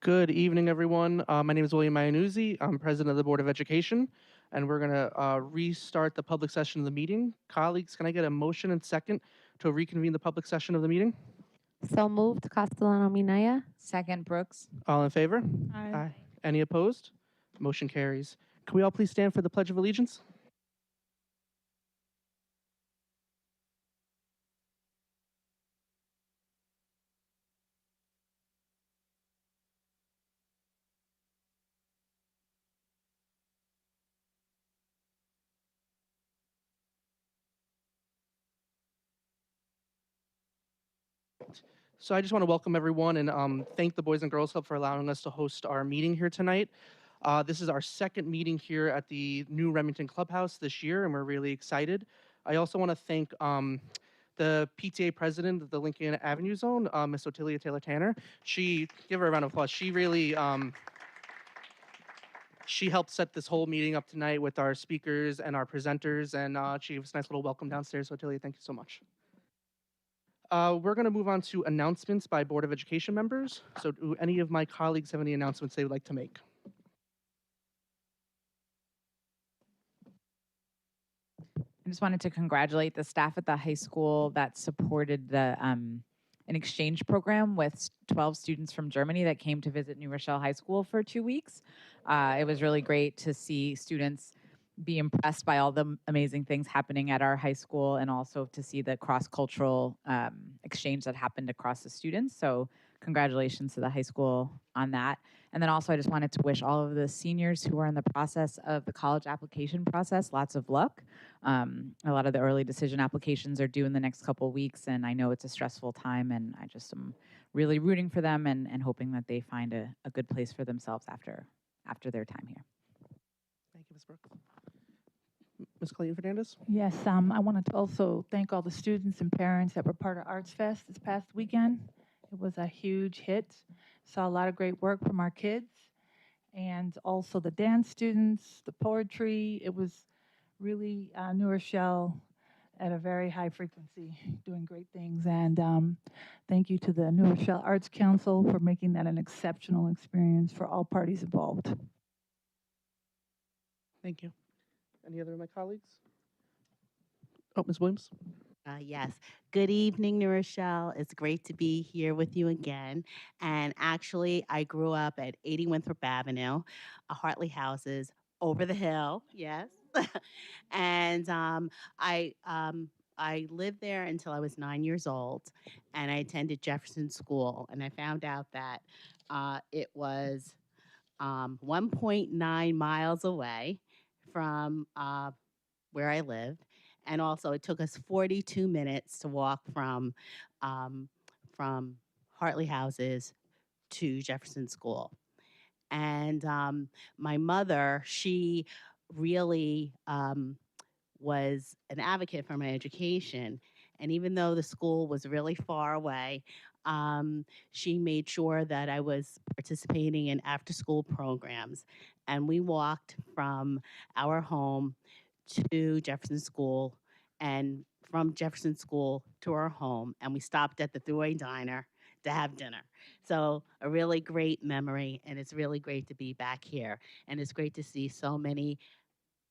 Good evening, everyone. My name is William Iannuzzi. I'm president of the Board of Education, and we're going to restart the public session of the meeting. Colleagues, can I get a motion and second to reconvene the public session of the meeting? So moved, Castellano Minaya. Second, Brooks. All in favor? Aye. Any opposed? Motion carries. Can we all please stand for the Pledge of Allegiance? So I just want to welcome everyone and thank the Boys and Girls Club for allowing us to host our meeting here tonight. This is our second meeting here at the new Remington Clubhouse this year, and we're really excited. I also want to thank the PTA president of the Lincoln Avenue Zone, Ms. Otilia Taylor-Tanner. Give her a round of applause. She really, she helped set this whole meeting up tonight with our speakers and our presenters, and she gave us a nice little welcome downstairs. So Otilia, thank you so much. We're going to move on to announcements by Board of Education members. So do any of my colleagues have any announcements they would like to make? I just wanted to congratulate the staff at the high school that supported the an exchange program with 12 students from Germany that came to visit New Rochelle High School for 2 weeks. It was really great to see students be impressed by all the amazing things happening at our high school, and also to see the cross-cultural exchange that happened across the students. So congratulations to the high school on that. And then also I just wanted to wish all of the seniors who are in the process of the college application process lots of luck. A lot of the early decision applications are due in the next couple of weeks, and I know it's a stressful time, and I just am really rooting for them and hoping that they find a good place for themselves after their time here. Thank you, Ms. Brooks. Ms. Clayton Fernandez? Yes, I wanted to also thank all the students and parents that were part of Arts Fest this past weekend. It was a huge hit. Saw a lot of great work from our kids, and also the dance students, the poetry. It was really New Rochelle at a very high frequency, doing great things. And thank you to the New Rochelle Arts Council for making that an exceptional experience for all parties involved. Thank you. Any other of my colleagues? Oh, Ms. Williams? Yes. Good evening, New Rochelle. It's great to be here with you again. And actually, I grew up at 80 Winthrop Avenue, Hartley Houses, over the hill. Yes. and I lived there until I was 9 years old, and I attended Jefferson School. And I found out that it was 1.9 miles away from where I lived. And also, it took us 42 minutes to walk from Hartley Houses to Jefferson School. And my mother, she really was an advocate for my education. And even though the school was really far away, she made sure that I was participating in after-school programs. And we walked from our home to Jefferson School, and from Jefferson School to our home, and we stopped at the Thruway Diner to have dinner. So a really great memory, and it's really great to be back here. And it's great to see so many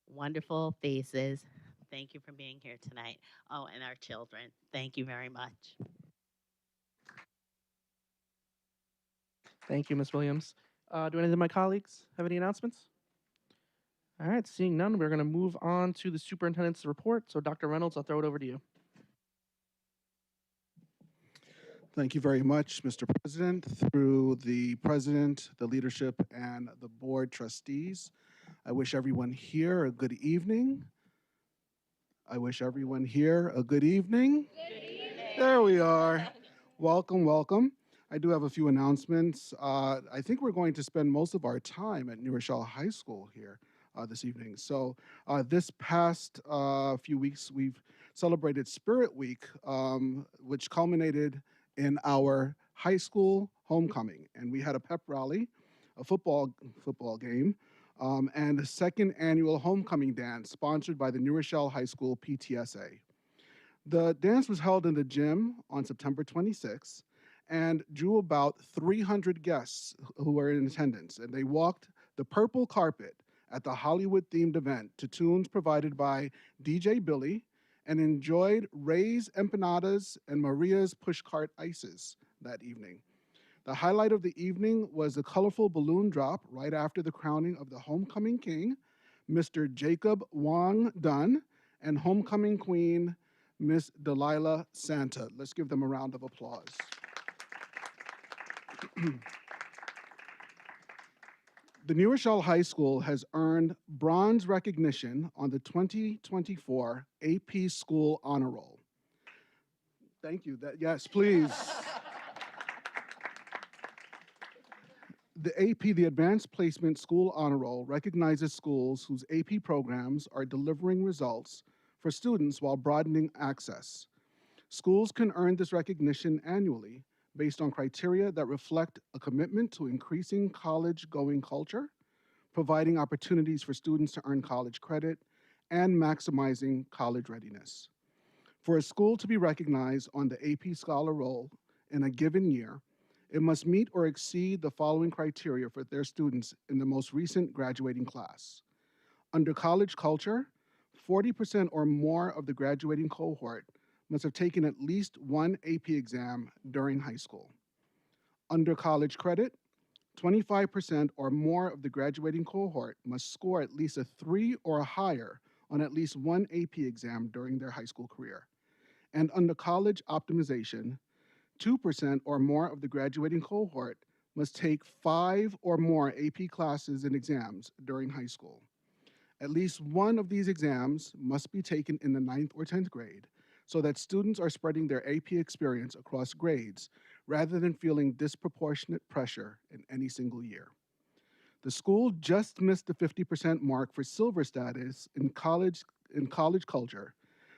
wonderful faces. Thank you for being here tonight. Oh, and our children. Thank you very much. Thank you, Ms. Williams. Do any of my colleagues have any announcements? All right, seeing none, we're going to move on to the superintendent's report. So Dr. Reynolds, I'll throw it over to you. Thank you very much, Mr. President. Through the president, the leadership, and the board trustees, I wish everyone here a good evening. I wish everyone here a good evening. Good evening. There we are. Welcome, welcome. I do have a few announcements. I think we're going to spend most of our time at New Rochelle High School here this evening. So this past few weeks, we've celebrated Spirit Week, which culminated in our high school homecoming. And we had a pep rally, a football game, and a second annual homecoming dance sponsored by the New Rochelle High School PTSA. The dance was held in the gym on September 26th, and drew about 300 guests who were in attendance. And they walked the purple carpet at the Hollywood-themed event to tunes provided by DJ Billy and enjoyed Ray's empanadas and Maria's pushcart ices that evening. The highlight of the evening was the colorful balloon drop right after the crowning of the homecoming king, Mr. Jacob Wong Dunn, and homecoming queen, Miss Delilah Santa. Let's give them a round of applause. The New Rochelle High School has earned bronze recognition on the 2024 AP School Honor Roll. Thank you. Yes, please. The AP, the Advanced Placement School Honor Roll, recognizes schools whose AP programs are delivering results for students while broadening access. Schools can earn this recognition annually based on criteria that reflect a commitment to increasing college-going culture, providing opportunities for students to earn college credit, and maximizing college readiness. For a school to be recognized on the AP Scholar Roll in a given year, it must meet or exceed the following criteria for their students in the most recent graduating class. Under college culture, 40% or more of the graduating cohort must have taken at least one AP exam during high school. Under college credit, 25% or more of the graduating cohort must score at least a 3 or higher on at least one AP exam during their high school career. And under college optimization, 2% or more of the graduating cohort must take 5 or more AP classes and exams during high school. At least one of these exams must be taken in the 9th or 10th grade so that students are spreading their AP experience across grades rather than feeling disproportionate pressure in any single year. The school just missed the 50% mark for silver status in college culture,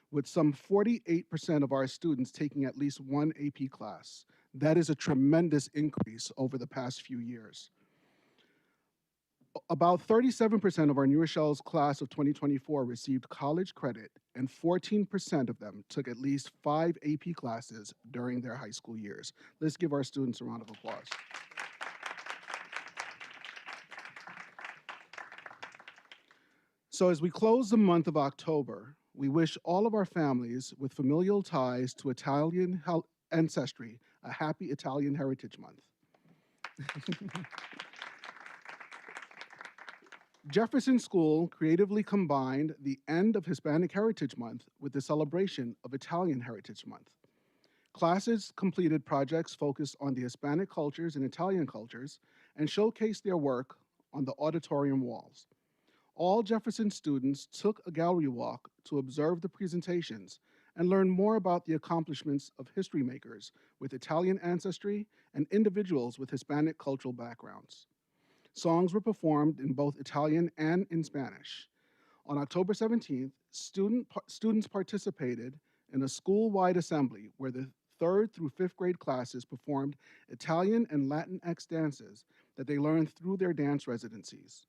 with some 48% of our students taking at least one AP class. That is a tremendous increase over the past few years. About 37% of our New Rochelle's class of 2024 received college credit, and 14% of them took at least 5 AP classes during their high school years. Let's give our students a round of applause. So as we close the month of October, we wish all of our families with familial ties to Italian ancestry a happy Italian Heritage Month. Jefferson School creatively combined the end of Hispanic Heritage Month with the celebration of Italian Heritage Month. Classes completed projects focused on the Hispanic cultures and Italian cultures and showcased their work on the auditorium walls. All Jefferson students took a gallery walk to observe the presentations and learn more about the accomplishments of history makers with Italian ancestry and individuals with Hispanic cultural backgrounds. Songs were performed in both Italian and in Spanish. On October 17th, students participated in a school-wide assembly where the 3rd through 5th grade classes performed Italian and Latinx dances that they learned through their dance residencies.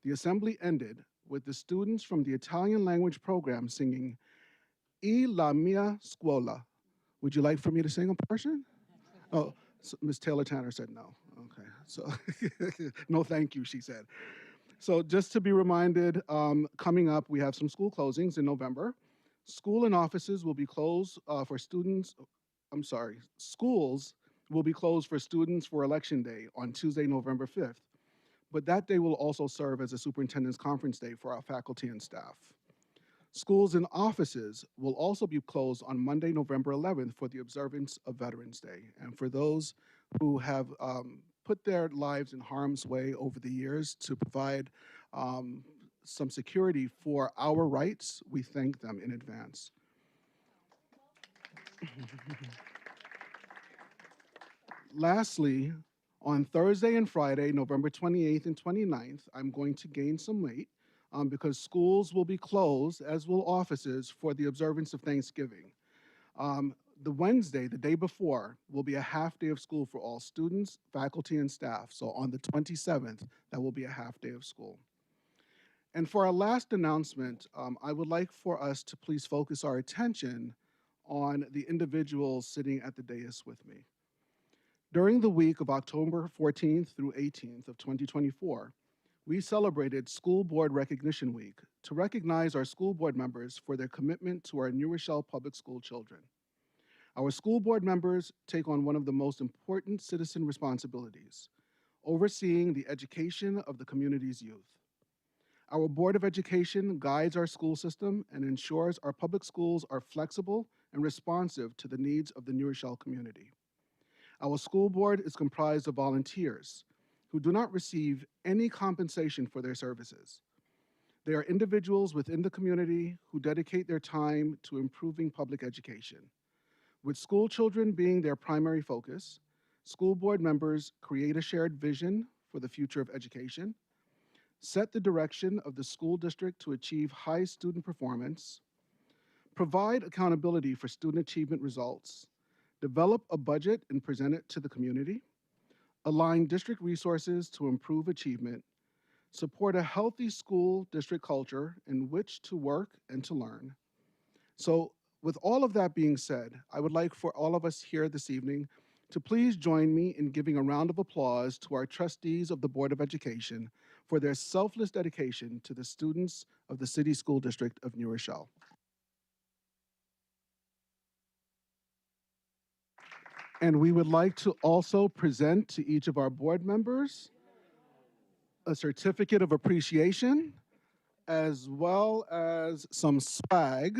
The assembly ended with the students from the Italian language program singing "E la mia scuola." Would you like for me to sing a portion? Oh, so Ms. Taylor Tanner said no. Okay, so no thank you, she said. So just to be reminded, coming up, we have some school closings in November. School and offices will be closed for students, schools will be closed for students for Election Day on Tuesday, November 5th. But that day will also serve as a superintendent's conference day for our faculty and staff. Schools and offices will also be closed on Monday, November 11th for the observance of Veterans Day. And for those who have put their lives in harm's way over the years to provide some security for our rights, we thank them in advance. Lastly, on Thursday and Friday, November 28th and 29th, I'm going to gain some weight because schools will be closed, as will offices, for the observance of Thanksgiving. The Wednesday, the day before, will be a half day of school for all students, faculty, and staff. So on the 27th, that will be a half day of school. And for our last announcement, I would like for us to please focus our attention on the individuals sitting at the dais with me. During the week of October 14th through 18th of 2024, we celebrated School Board Recognition Week to recognize our school board members for their commitment to our New Rochelle Public School children. Our school board members take on one of the most important citizen responsibilities, overseeing the education of the community's youth. Our Board of Education guides our school system and ensures our public schools are flexible and responsive to the needs of the New Rochelle community. Our school board is comprised of volunteers who do not receive any compensation for their services. They are individuals within the community who dedicate their time to improving public education. With school children being their primary focus, school board members create a shared vision for the future of education, set the direction of the school district to achieve high student performance, provide accountability for student achievement results, develop a budget and present it to the community, align district resources to improve achievement, support a healthy school district culture in which to work and to learn. So, with all of that being said, I would like for all of us here this evening to please join me in giving a round of applause to our trustees of the Board of Education for their selfless dedication to the students of the City School District of New Rochelle. And we would like to also present to each of our board members a certificate of appreciation, as well as some swag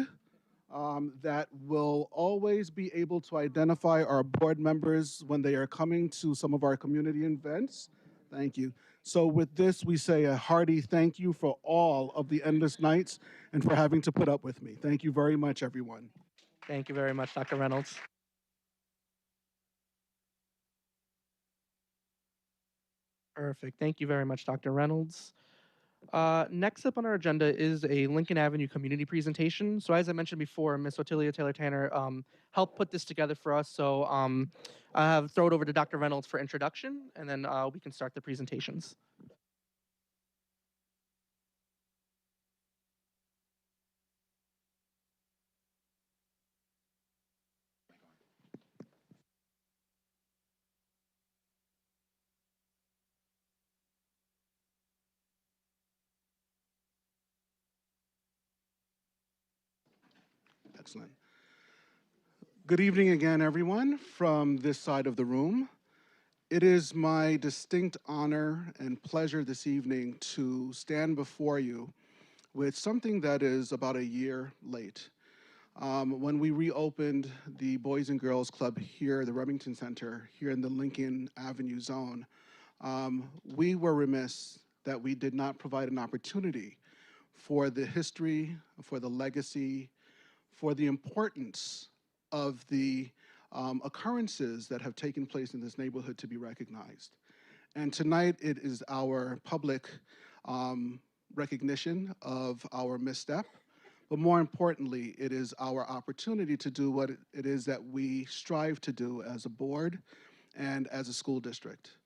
that will always be able to identify our board members when they are coming to some of our community events. Thank you. So with this, we say a hearty thank you for all of the endless nights and for having to put up with me. Thank you very much, everyone. Thank you very much, Dr. Reynolds. Perfect. Thank you very much, Dr. Reynolds. Next up on our agenda is a Lincoln Avenue community presentation. So as I mentioned before, Ms. Otilia Taylor Tanner helped put this together for us. So I have throw it over to Dr. Reynolds for introduction, and then we can start the presentations. Excellent. Good evening again, everyone, from this side of the room. It is my distinct honor and pleasure this evening to stand before you with something that is about a year late. When we reopened the Boys and Girls Club here, the Remington Center, here in the Lincoln Avenue zone, we were remiss that we did not provide an opportunity for the history, for the legacy, for the importance of the occurrences that have taken place in this neighborhood to be recognized. And tonight it is our public recognition of our misstep, but more importantly, it is our opportunity to do what it is that we strive to do as a board and as a school district,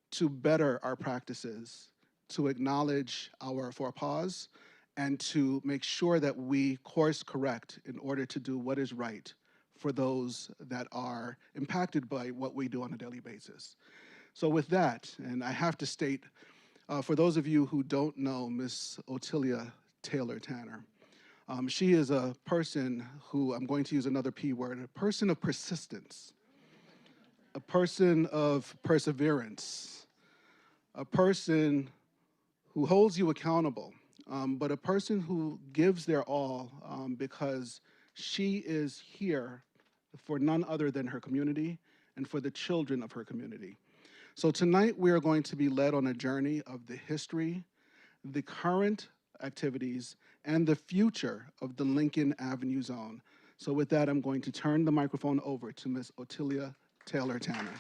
to better our practices, to acknowledge our faux pas, and to make sure that we course correct in order to do what is right for those that are impacted by what we do on a daily basis. So with that, and I have to state, for those of you who don't know Ms. Otilia Taylor Tanner, she is a person who, I'm going to use another P word, a person of persistence, a person of perseverance, a person who holds you accountable, but a person who gives their all because she is here for none other than her community and for the children of her community. So tonight we are going to be led on a journey of the history, the current activities, and the future of the Lincoln Avenue zone. So with that, I'm going to turn the microphone over to Ms. Otilia Taylor Tanner.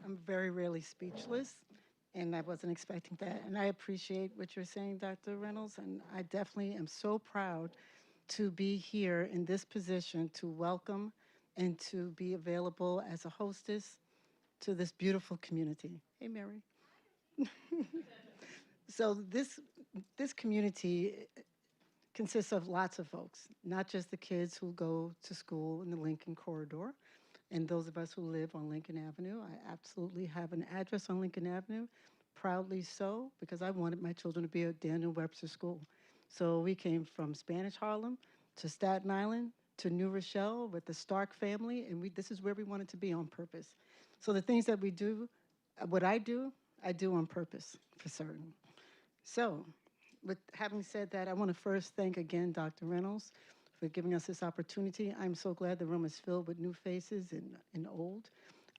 I'm very rarely speechless, and I wasn't expecting that. And I appreciate what you're saying, Dr. Reynolds, and I definitely am so proud to be here in this position to welcome and to be available as a hostess to this beautiful community. Hey, Mary. So this this community consists of lots of folks, not just the kids who go to school in the Lincoln corridor, and those of us who live on Lincoln Avenue. I absolutely have an address on Lincoln Avenue, proudly so, because I wanted my children to be at Daniel Webster School. So we came from Spanish Harlem to Staten Island to New Rochelle with the Stark family, and this is where we wanted to be on purpose. So the things that we do, what I do on purpose, for certain. So, with having said that, I want to first thank again Dr. Reynolds for giving us this opportunity. I'm so glad the room is filled with new faces and old.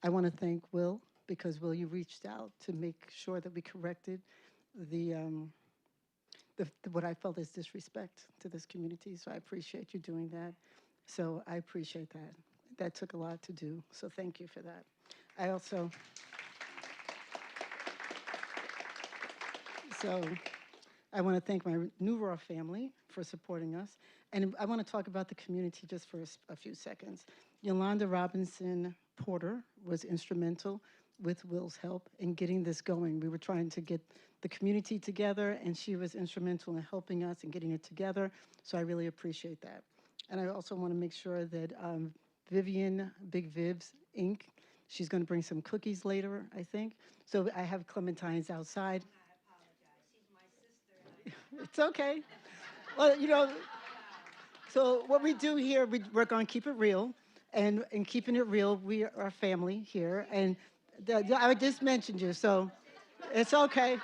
I want to thank Will, because Will, you reached out to make sure that we corrected the what I felt is disrespect to this community. So I appreciate you doing that. So I appreciate that. That took a lot to do. So thank you for that. I also, so I want to thank my New Raw family for supporting us. And I want to talk about the community just for a few seconds. Yolanda Robinson Porter was instrumental with Will's help in getting this going. We were trying to get the community together, and she was instrumental in helping us and getting it together. So I really appreciate that. And I also want to make sure that Vivian, Big Vivs Inc., she's going to bring some cookies later, I think. So I have clementines outside. It's okay. Well, you know, so what we do here, we work on Keep It Real. And in keeping it real, we are a family here. And I just mentioned you, so it's okay.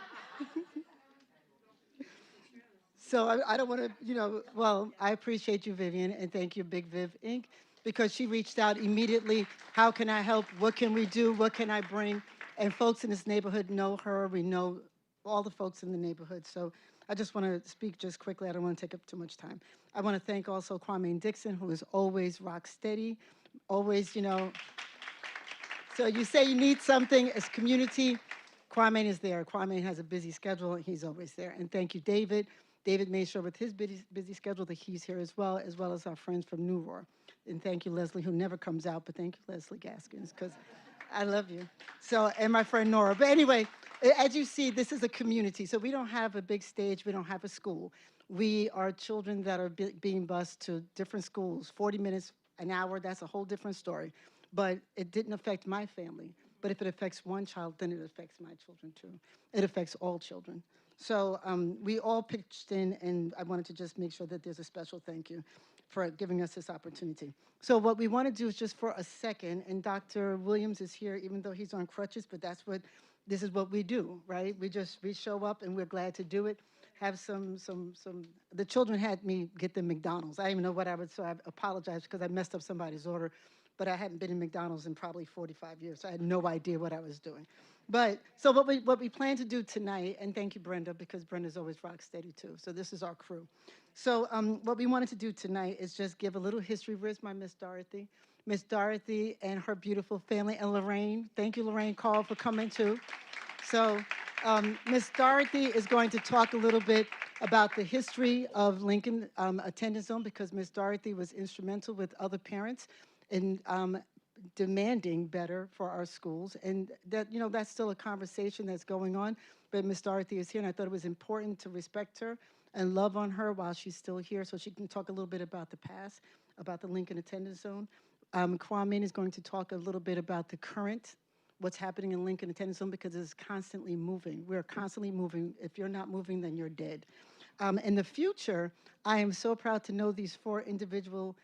So I don't want to, you know, well, I appreciate you, Vivian, and thank you, Big Viv Inc., because she reached out immediately. How can I help? What can we do? What can I bring? And folks in this neighborhood know her. We know all the folks in the neighborhood. So I just want to speak just quickly. I don't want to take up too much time. I want to thank also Kwame Dixon, who is always rock steady, always, you know. So you say you need something as community, Kwame is there. Kwame has a busy schedule, and he's always there. And thank you, David. David made sure with his busy schedule that he's here as well as our friends from New Roar. And thank you, Leslie, who never comes out, but thank you, Leslie Gaskins, because I love you. So, and my friend Nora. But anyway, as you see, this is a community. So we don't have a big stage. We don't have a school. We are children that are being bused to different schools, 40 minutes, an hour. That's a whole different story. But it didn't affect my family. But if it affects one child, then it affects my children too. It affects all children. So we all pitched in, and I wanted to just make sure that there's a special thank you for giving us this opportunity. So what we want to do is just for a second, and Dr. Williams is here, even though he's on crutches, but this is what we do, right? We show up, and we're glad to do it. Have the children had me get them McDonald's. I didn't even know what so I apologize because I messed up somebody's order, but I hadn't been in McDonald's in probably 45 years, so I had no idea what I was doing. But, so what we plan to do tonight, and thank you, Brenda, because Brenda's always rock steady too, so this is our crew. So what we wanted to do tonight is just give a little history. Where's my Miss Dorothy? Miss Dorothy and her beautiful family, and Lorraine. Thank you, Lorraine Call, for coming too. So Miss Dorothy is going to talk a little bit about the history of Lincoln Attendance Zone, because Miss Dorothy was instrumental with other parents in demanding better for our schools. And that, you know, that's still a conversation that's going on, but Miss Dorothy is here, and I thought it was important to respect her and love on her while she's still here, so she can talk a little bit about the past, about the Lincoln Attendance Zone. Kwame is going to talk a little bit about the current, what's happening in Lincoln Attendance Zone, because it's constantly moving. We're constantly moving. If you're not moving, then you're dead. In the future, I am so proud to know these 4 individual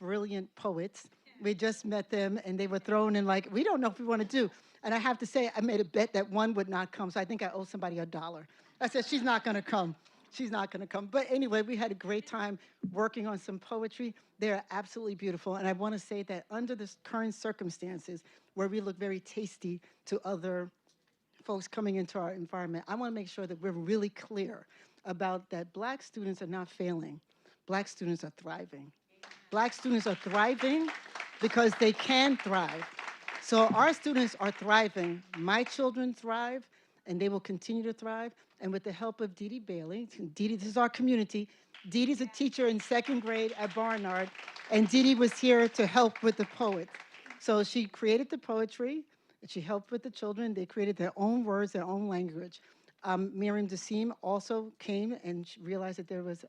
brilliant poets. We just met them, and they were thrown in like, we don't know if we want to do. And I have to say, I made a bet that one would not come, so I think I owe somebody $1. I said, she's not going to come. She's not going to come. But anyway, we had a great time working on some poetry. They're absolutely beautiful. And I want to say that under the current circumstances, where we look very tasty to other folks coming into our environment, I want to make sure that we're really clear about that Black students are not failing. Black students are thriving. Black students are thriving because they can thrive. So our students are thriving. My children thrive, and they will continue to thrive. And with the help of Dee Dee Bailey, this is our community. Dee Dee's a teacher in 2nd grade at Barnard, and Dee Dee was here to help with the poets. So she created the poetry, and she helped with the children. They created their own words, their own language. Miriam Desim also came and she realized that there was a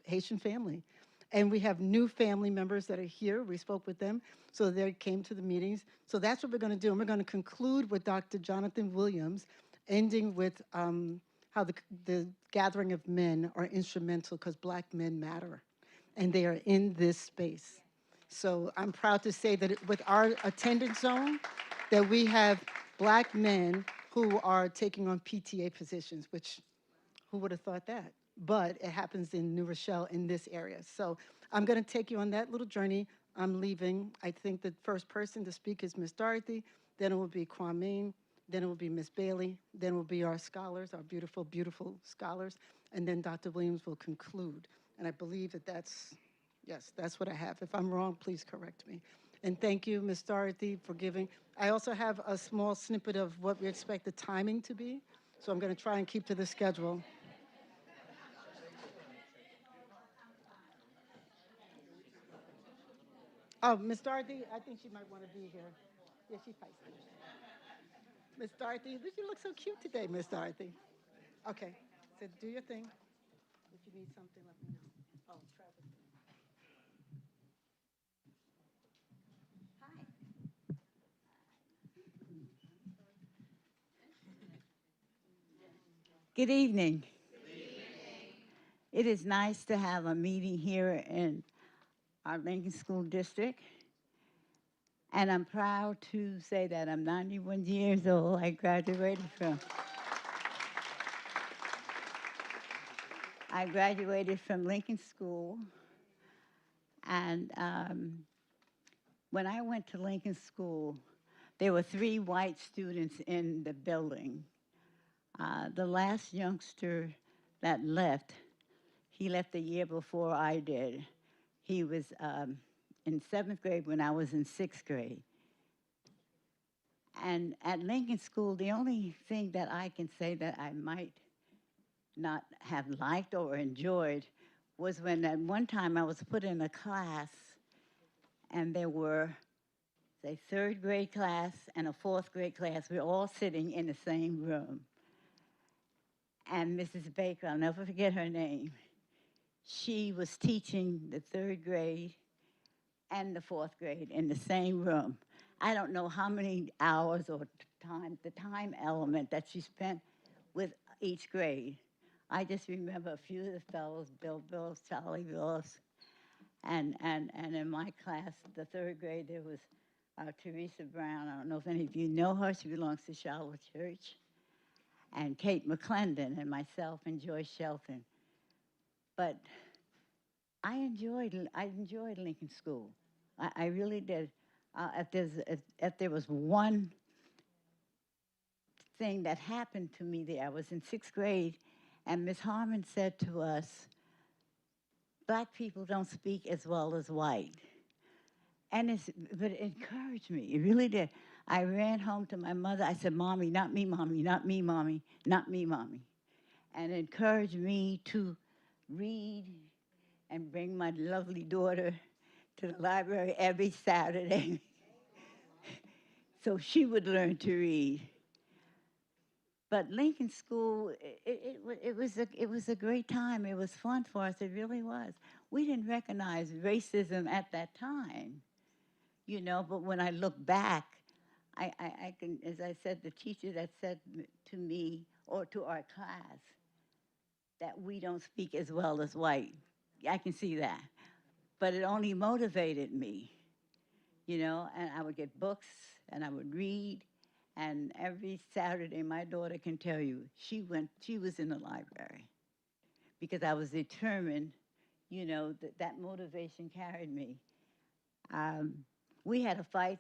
Haitian family. And we have new family members that are here. We spoke with them, so they came to the meetings. So that's what we're going to do. And we're going to conclude with Dr. Jonathan Williams, ending with how the gathering of men are instrumental because Black men matter, and they are in this space. So I'm proud to say that with our attendance zone, that we have Black men who are taking on PTA positions, which who would have thought that? But it happens in New Rochelle in this area. So I'm going to take you on that little journey. I'm leaving. I think the first person to speak is Miss Dorothy. Then it will be Kwame. Then it will be Miss Bailey. Then it will be our scholars, our beautiful, beautiful scholars. And then Dr. Williams will conclude. And I believe that yes, that's what I have. If I'm wrong, please correct me. And thank you, Ms. Dorothy, for giving. I also have a small snippet of what we expect the timing to be. So I'm going to try and keep to the schedule. Oh, Miss Dorothy, I think she might want to be here. Yeah, she's feisty. Miss Dorothy, you look so cute today, Miss Dorothy. Okay, so do your thing. If you need something, let me know. Oh, Travis. Good evening. It is nice to have a meeting here in our Lincoln School District. And I'm proud to say that I'm 91 years old. I graduated from Lincoln School. And when I went to Lincoln School, there were 3 white students in the building. The last youngster that left, he left the year before I did. He was in 7th grade when I was in 6th grade. And at Lincoln School, the only thing that I can say that I might not have liked or enjoyed was when at one time I was put in a class and there were, say, 3rd grade class and a 4th grade class. We were all sitting in the same room. And Mrs. Baker, I'll never forget her name, she was teaching the 3rd grade and the 4th grade in the same room. I don't know how many hours or the time element that she spent with each grade. I just remember a few of the fellows, Bill Bills, Charlie Bills, and in my class, the 3rd grade, there was Teresa Brown. I don't know if any of you know her. She belongs to Charlotte Church. And Kate McClendon and myself and Joyce Shelton. But I enjoyed Lincoln School. I really did. If there was one thing that happened to me there, I was in 6th grade, and Miss Harmon said to us, Black people don't speak as well as white. But it encouraged me, it really did. I ran home to my mother, I said, Mommy, not me, Mommy, not me, Mommy, not me, Mommy. And it encouraged me to read and bring my lovely daughter to the library every Saturday so she would learn to read. But Lincoln School, it was a great time. It was fun for us. It really was. We didn't recognize racism at that time, you know. But when I look back, I can, as I said, the teacher that said to me or to our class that we don't speak as well as white, I can see that. But it only motivated me, you know. And I would get books and I would read. And every Saturday, my daughter can tell you, she was in the library because I was determined, you know, that motivation carried me. We had a fight.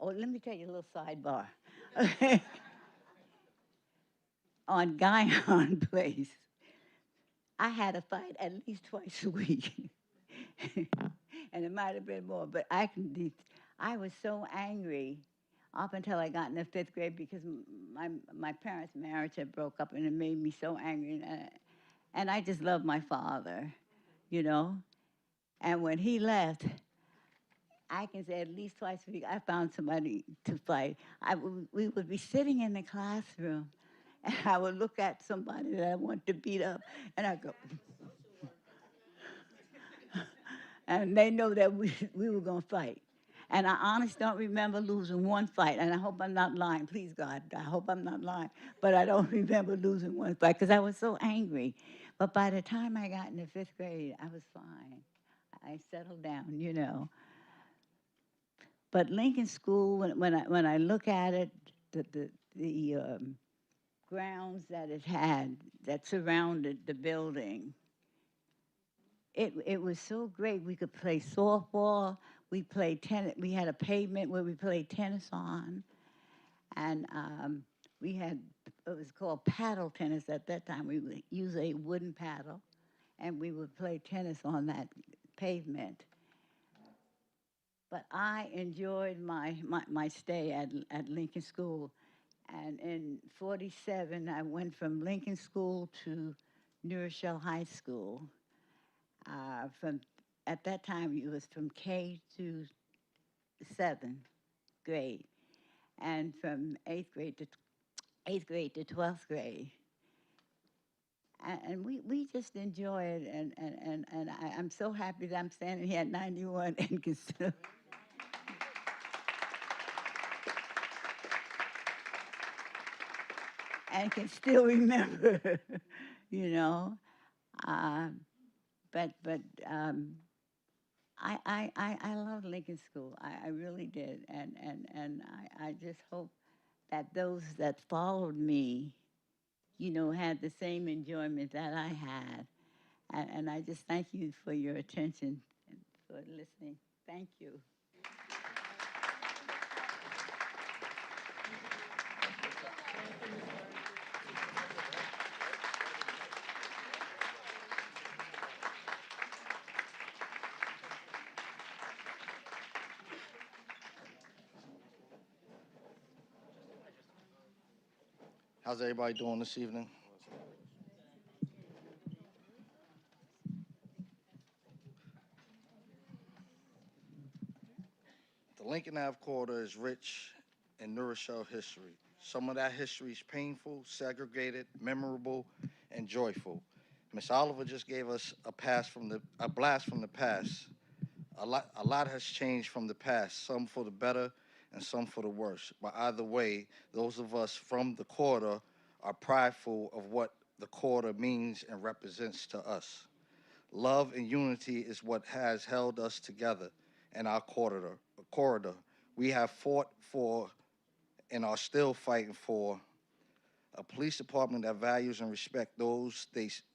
Oh, let me tell you a little sidebar. On Guyon Place, I had a fight at least twice a week. And it might have been more, but I was so angry up until I got in the 5th grade because my parents' marriage had broke up and it made me so angry. And I just loved my father, you know. And when he left, I can say at least twice a week, I found somebody to fight. We would be sitting in the classroom and I would look at somebody that I want to beat up, and I go, and they know that we were going to fight. And I honestly don't remember losing one fight. And I hope I'm not lying. Please, God, I hope I'm not lying. But I don't remember losing one fight because I was so angry. But by the time I got in the fifth grade, I was fine. I settled down, you know. But Lincoln School, when I look at it, the grounds that it had that surrounded the building, it was so great. We could play softball. We played tennis. We had a pavement where we played tennis on, and we had it was called paddle tennis at that time. We would use a wooden paddle, and we would play tennis on that pavement. But I enjoyed my stay at Lincoln School. And in 47, I went from Lincoln School to New Rochelle High School. From at that time, it was from K to 7th grade, and from 8th grade to 12th grade. And we just enjoy it, and I'm so happy that I'm standing here at 91 and can still remember, you know. Um, but I love Lincoln School. I really did, and I just hope that those that followed me, you know, had the same enjoyment that I had. And I just thank you for your attention and for listening. Thank you. How's everybody doing this evening? The Lincoln Ave corridor is rich in New Rochelle history. Some of that history is painful, segregated, memorable, and joyful. Miss Oliver just gave us a blast from the past. A lot has changed from the past, some for the better and some for the worse. But either way, those of us from the corridor are prideful of what the corridor means and represents to us. Love and unity is what has held us together in our corridor. We have fought for and are still fighting for a police department that values and respects those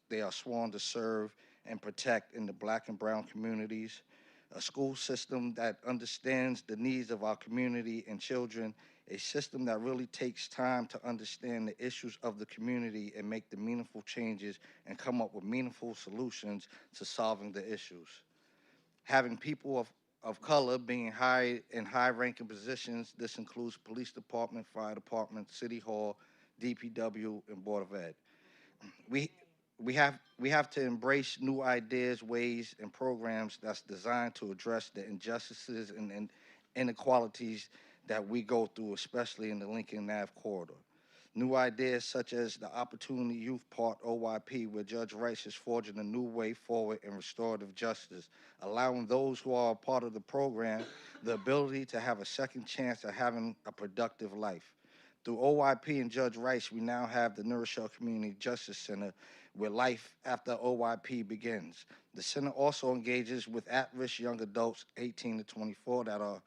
they are sworn to serve and protect in the black and brown communities, a school system that understands the needs of our community and children, a system that really takes time to understand the issues of the community and make the meaningful changes and come up with meaningful solutions to solving the issues. Having people of color being high ranking positions, this includes police department, fire department, city hall, DPW, and Board of Ed. We we have to embrace new ideas, ways, and programs that's designed to address the injustices and inequalities that we go through, especially in the Lincoln Ave corridor. New ideas such as the Opportunity Youth Part OYP, where Judge Rice is forging a new way forward in restorative justice, allowing those who are a part of the program the ability to have a second chance at having a productive life. Through OYP and Judge Rice, we now have the New Rochelle Community Justice Center, where life after OYP begins. The center also engages with at-risk young adults 18 to 24 that are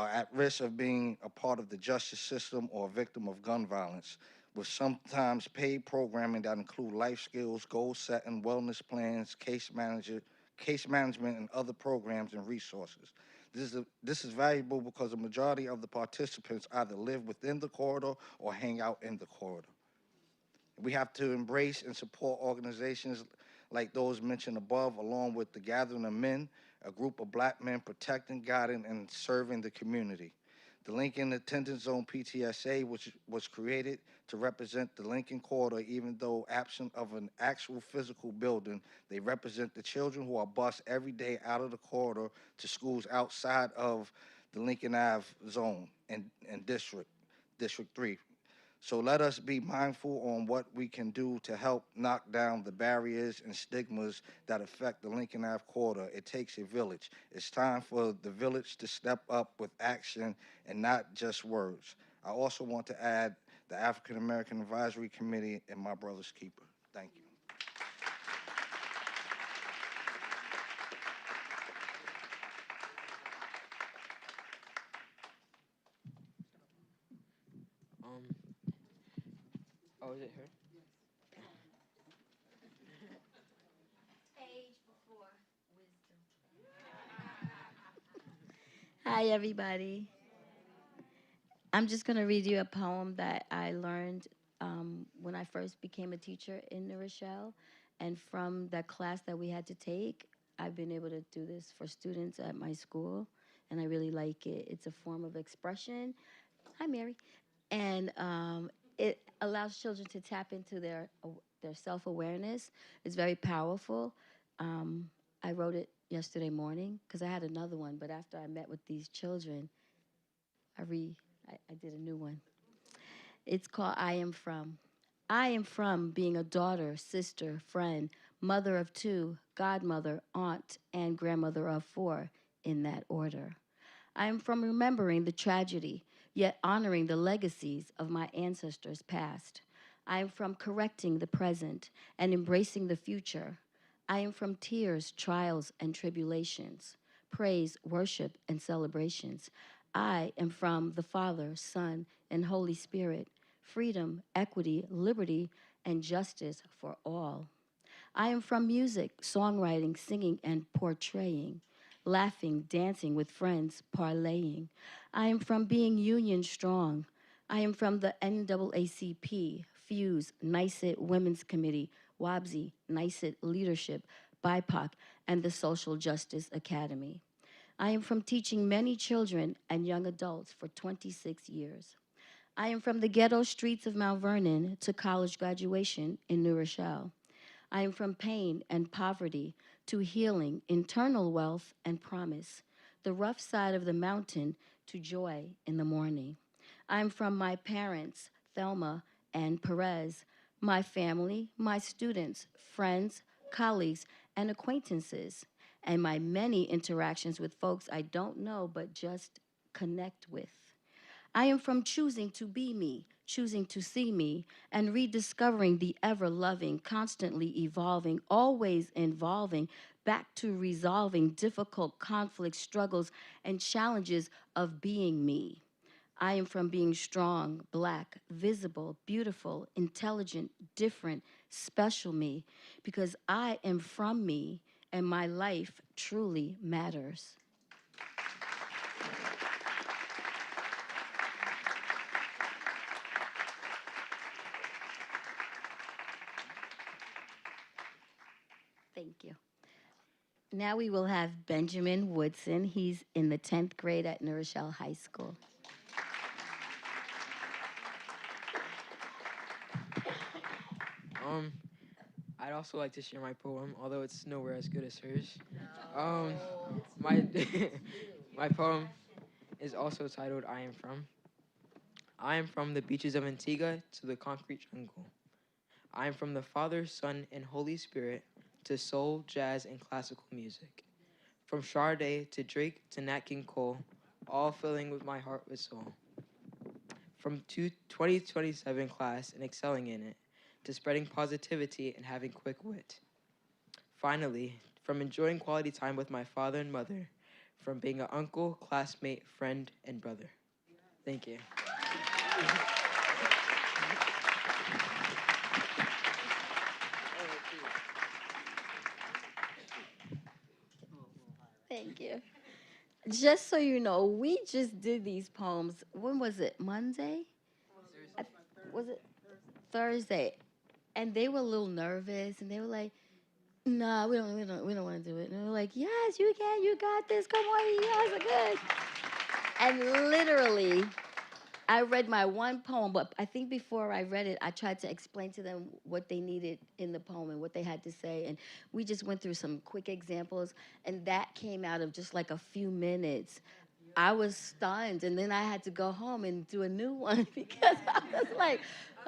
at risk of being a part of the justice system or a victim of gun violence, with sometimes paid programming that include life skills, goal setting, wellness plans, case management, and other programs and resources. This is valuable because the majority of the participants either live within the corridor or hang out in the corridor. We have to embrace and support organizations like those mentioned above, along with the Gathering of Men, a group of black men protecting, guiding, and serving the community. The Lincoln Attendance Zone PTSA, which was created to represent the Lincoln corridor, even though absent of an actual physical building, they represent the children who are bused every day out of the corridor to schools outside of the Lincoln Ave zone and District 3. So let us be mindful on what we can do to help knock down the barriers and stigmas that affect the Lincoln Ave corridor. It takes a village. It's time for the village to step up with action and not just words. I also want to add the African American Advisory Committee and my brother's keeper. Thank you. Um, oh, is it her? Hi, everybody. I'm just going to read you a poem that I learned when I first became a teacher in New Rochelle. And from that class that we had to take, I've been able to do this for students at my school. And I really like it. It's a form of expression. Hi, Mary. And it allows children to tap into their self-awareness. It's very powerful. I wrote it yesterday morning because I had another one, but after I met with these children, I did a new one. It's called I Am From. I am from being a daughter, sister, friend, mother of two, godmother, aunt, and grandmother of four, in that order. I am from remembering the tragedy, yet honoring the legacies of my ancestors past. I am from correcting the present and embracing the future. I am from tears, trials, and tribulations, praise, worship, and celebrations. I am from the Father, Son, and Holy Spirit, freedom, equity, liberty, and justice for all. I am from music, songwriting, singing, and portraying, laughing, dancing with friends, parlaying. I am from being union strong. I am from the NAACP, FUSE, NYSIT Women's Committee, WABSI, NYSIT Leadership, BIPOC, and the Social Justice Academy. I am from teaching many children and young adults for 26 years. I am from the ghetto streets of Mount Vernon to college graduation in New Rochelle. I am from pain and poverty to healing, internal wealth, and promise, the rough side of the mountain to joy in the morning. I am from my parents, Thelma and Perez, my family, my students, friends, colleagues, and acquaintances, and my many interactions with folks I don't know but just connect with. I am from choosing to be me, choosing to see me, and rediscovering the ever-loving, constantly evolving, always involving, back to resolving difficult conflicts, struggles, and challenges of being me. I am from being strong, black, visible, beautiful, intelligent, different, special me, because I am from me and my life truly matters. Thank you. Now we will have Benjamin Woodson. He's in the 10th grade at New Rochelle High School. I'd also like to share my poem, although it's nowhere as good as hers. My my poem is also titled I Am From. I am from the beaches of Antigua to the concrete jungle. I am from the Father, Son, and Holy Spirit to soul, jazz, and classical music. From Sade to Drake to Nat King Cole, all filling with my heart with soul. From 2027 class and excelling in it, to spreading positivity and having quick wit. Finally, from enjoying quality time with my father and mother, from being an uncle, classmate, friend, and brother. Thank you. Thank you. Just so you know, we just did these poems. When was it? Monday? Was it Thursday? And they were a little nervous, and they were like, "No, we don't want to do it." And we were like, "Yes, you can. You got this. Come on, you guys are good." And literally, I read my one poem, but I think before I read it, I tried to explain to them what they needed in the poem and what they had to say. And we just went through some quick examples, and that came out of just like a few minutes. I was stunned, and then I had to go home and do a new one because I was like,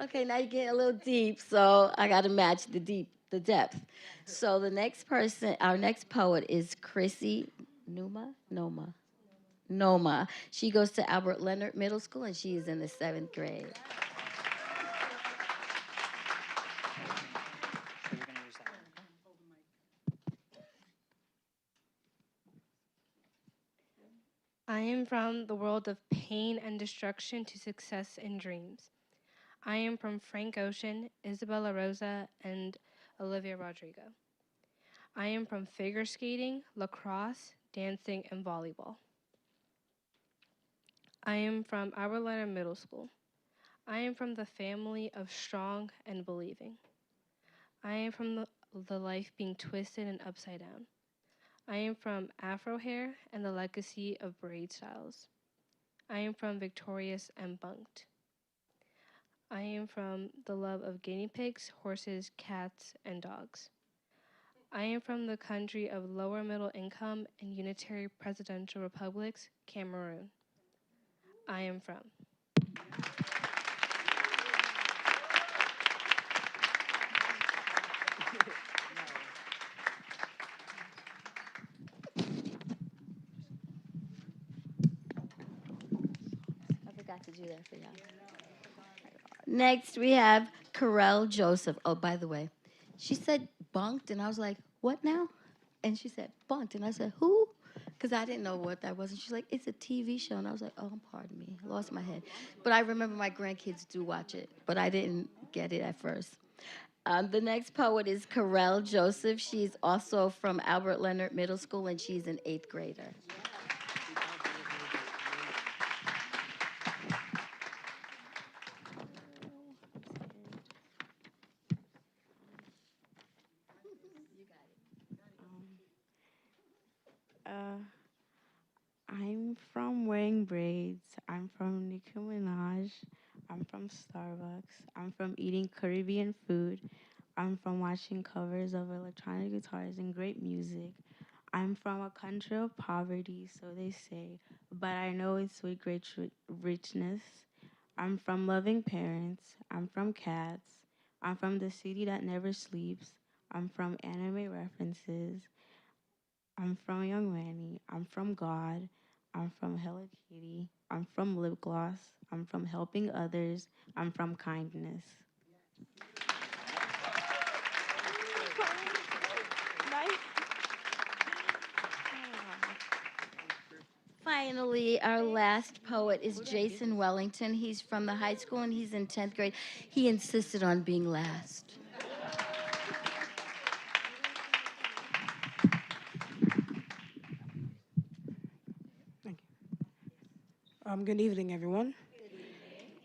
okay, now you're getting a little deep, so I got to match the depth. So the next person, our next poet is Chrissy Noma. She goes to Albert Leonard Middle School, and she is in the 7th grade. I am from the world of pain and destruction to success and dreams. I am from Frank Ocean, Isabella Rosa, and Olivia Rodrigo. I am from figure skating, lacrosse, dancing, and volleyball. I am from Albert Leonard Middle School. I am from the family of strong and believing. I am from the life being twisted and upside down. I am from Afro hair and the legacy of braid styles. I am from victorious and bunked. I am from the love of guinea pigs, horses, cats, and dogs. I am from the country of lower middle income and unitary presidential republics, Cameroon. I am from. I forgot to do that for y'all. Next, we have Carell Joseph. Oh, by the way, she said bunked, and I was like, what now? And she said bunked, and I said, who? Because I didn't know what that was. And she's like, it's a TV show. And I was like, oh, pardon me. I lost my head. But I remember my grandkids do watch it, but I didn't get it at first. The next poet is Carell Joseph. She's also from Albert Leonard Middle School, and she's an 8th grader. I'm from wearing braids. I'm from Nicki Minaj. I'm from Starbucks. I'm from eating Caribbean food. I'm from watching covers of electronic guitars and great music. I'm from a country of poverty, so they say, but I know it's with great richness. I'm from loving parents. I'm from cats. I'm from the city that never sleeps. I'm from anime references. I'm from Young Manny. I'm from God. I'm from Hello Kitty. I'm from lip gloss. I'm from helping others. I'm from kindness. Finally, our last poet is Jason Wellington. He's from the high school, and he's in 10th grade. He insisted on being last. Good evening, everyone.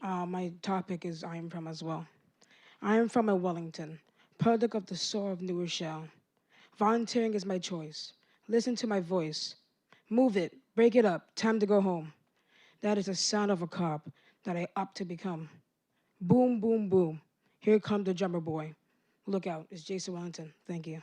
My topic is I am from as well. I am from a Wellington, product of the soul of New Rochelle. Volunteering is my choice. Listen to my voice. Move it, break it up, time to go home. That is the sound of a cop that I opt to become. Boom, boom, boom. Here comes the drummer boy. Look out, it's Jason Wellington. Thank you.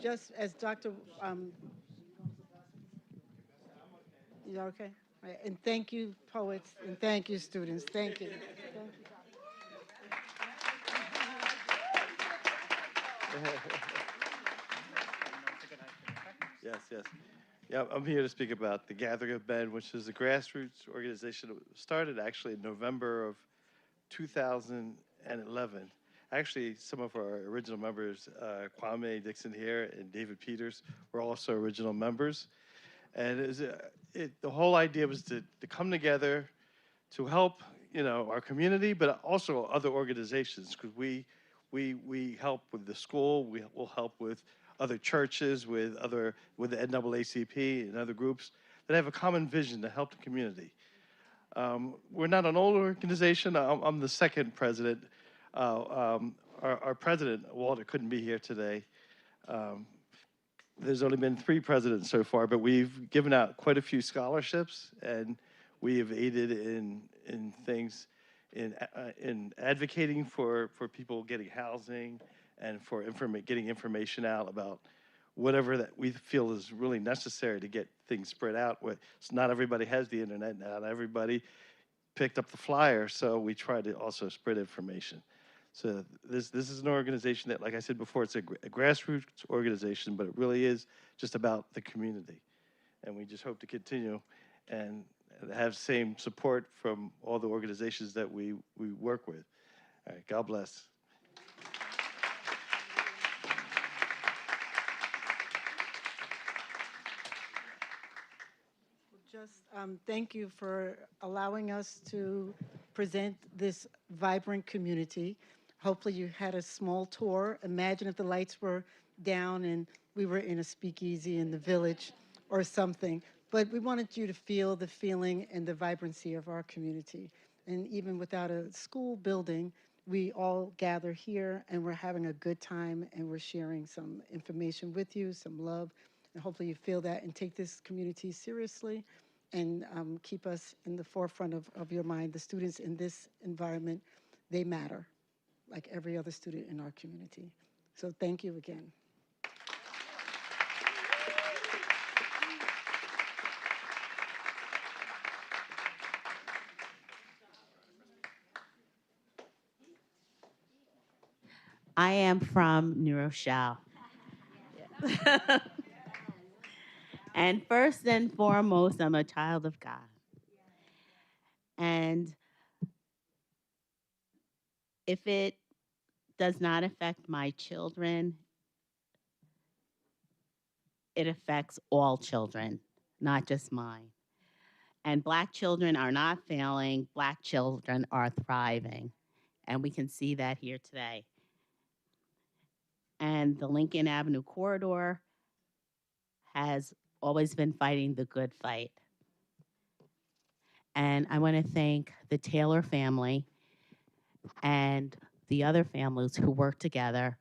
Just as Dr. You okay? Right. And thank you, poets, and thank you, students. Thank you. Thank you. Yes. Yeah, I'm here to speak about the Gathering of Men, which is a grassroots organization that started actually in November of 2011. Actually, some of our original members, Kwame Dixon here and David Peters, were also original members. And the whole idea was to come together to help, our community, but also other organizations, because we help with the school, we'll help with other churches, with the NAACP and other groups that have a common vision to help the community. We're not an old organization. I'm the second president. Our president, Walter, couldn't be here today. There's only been 3 presidents so far, but we've given out quite a few scholarships, and we have aided in things in advocating for people getting housing and for getting information out about whatever that we feel is really necessary to get things spread out. Not everybody has the internet, not everybody picked up the flyer, so we try to also spread information. So this is an organization that, like I said before, it's a grassroots organization, but it really is just about the community. And we just hope to continue and have same support from all the organizations that we work with. All right, God bless. Just thank you for allowing us to present this vibrant community. Hopefully you had a small tour. Imagine if the lights were down and we were in a speakeasy in the village or something. But we wanted you to feel the feeling and the vibrancy of our community. And even without a school building, we all gather here and we're having a good time and we're sharing some information with you, some love. And hopefully you feel that and take this community seriously and keep us in the forefront of your mind. The students in this environment, they matter, like every other student in our community. So thank you again. I am from New Rochelle. And first and foremost, I'm a child of God. And if it does not affect my children, it affects all children, not just mine. And Black children are not failing, Black children are thriving. And we can see that here today. And the Lincoln Avenue corridor has always been fighting the good fight. And I want to thank the Taylor family and the other families who worked together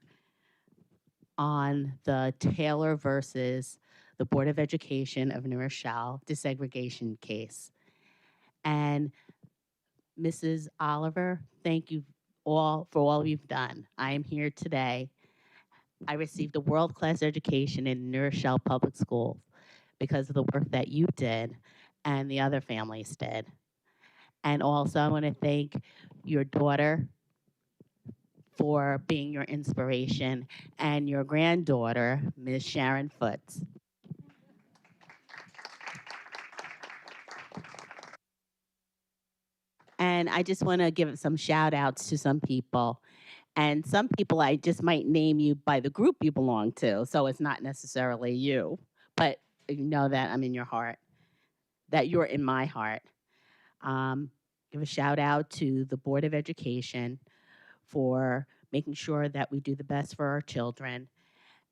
on the Taylor versus the Board of Education of New Rochelle desegregation case. And Mrs. Oliver, thank you all for all you've done. I am here today. I received a world-class education in New Rochelle Public Schools because of the work that you did and the other families did. And also I want to thank your daughter for being your inspiration and your granddaughter, Ms. Sharon Foots. And I just want to give some shout outs to some people. And some people I just might name you by the group you belong to, so it's not necessarily you, but you know that I'm in your heart, that you're in my heart. Give a shout out to the Board of Education for making sure that we do the best for our children.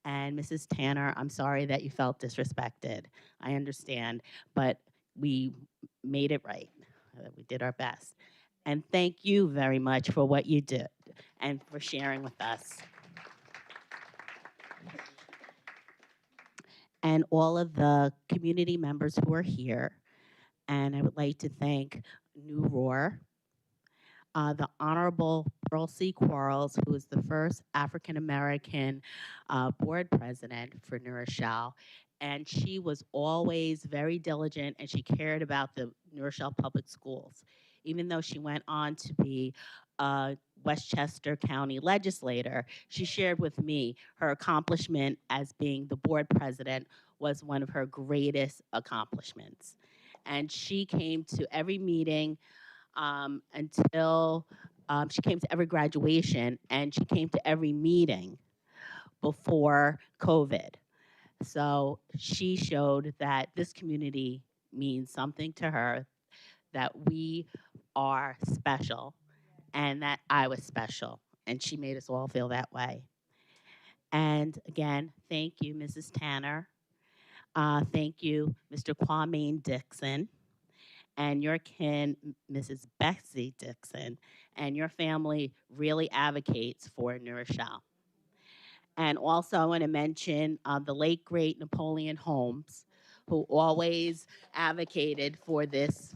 And Mrs. Tanner, I'm sorry that you felt disrespected. I understand, but we made it right. We did our best. And thank you very much for what you did and for sharing with us. And all of the community members who are here. And I would like to thank New Roar, the Honorable Pearl C. Quarles, who is the first African-American board president for New Rochelle. And she was always very diligent and she cared about the New Rochelle Public Schools. Even though she went on to be a Westchester County legislator, she shared with me her accomplishment as being the board president was one of her greatest accomplishments. And she came to every meeting until she came to every graduation, and she came to every meeting before COVID. So she showed that this community means something to her, that we are special, and that I was special, and she made us all feel that way. And again, thank you, Mrs. Tanner. Thank you, Mr. Kwame Dixon, and your kin, Mrs. Betsy Dixon, and your family really advocates for New Rochelle. And also I want to mention the late, great Napoleon Holmes, who always advocated for this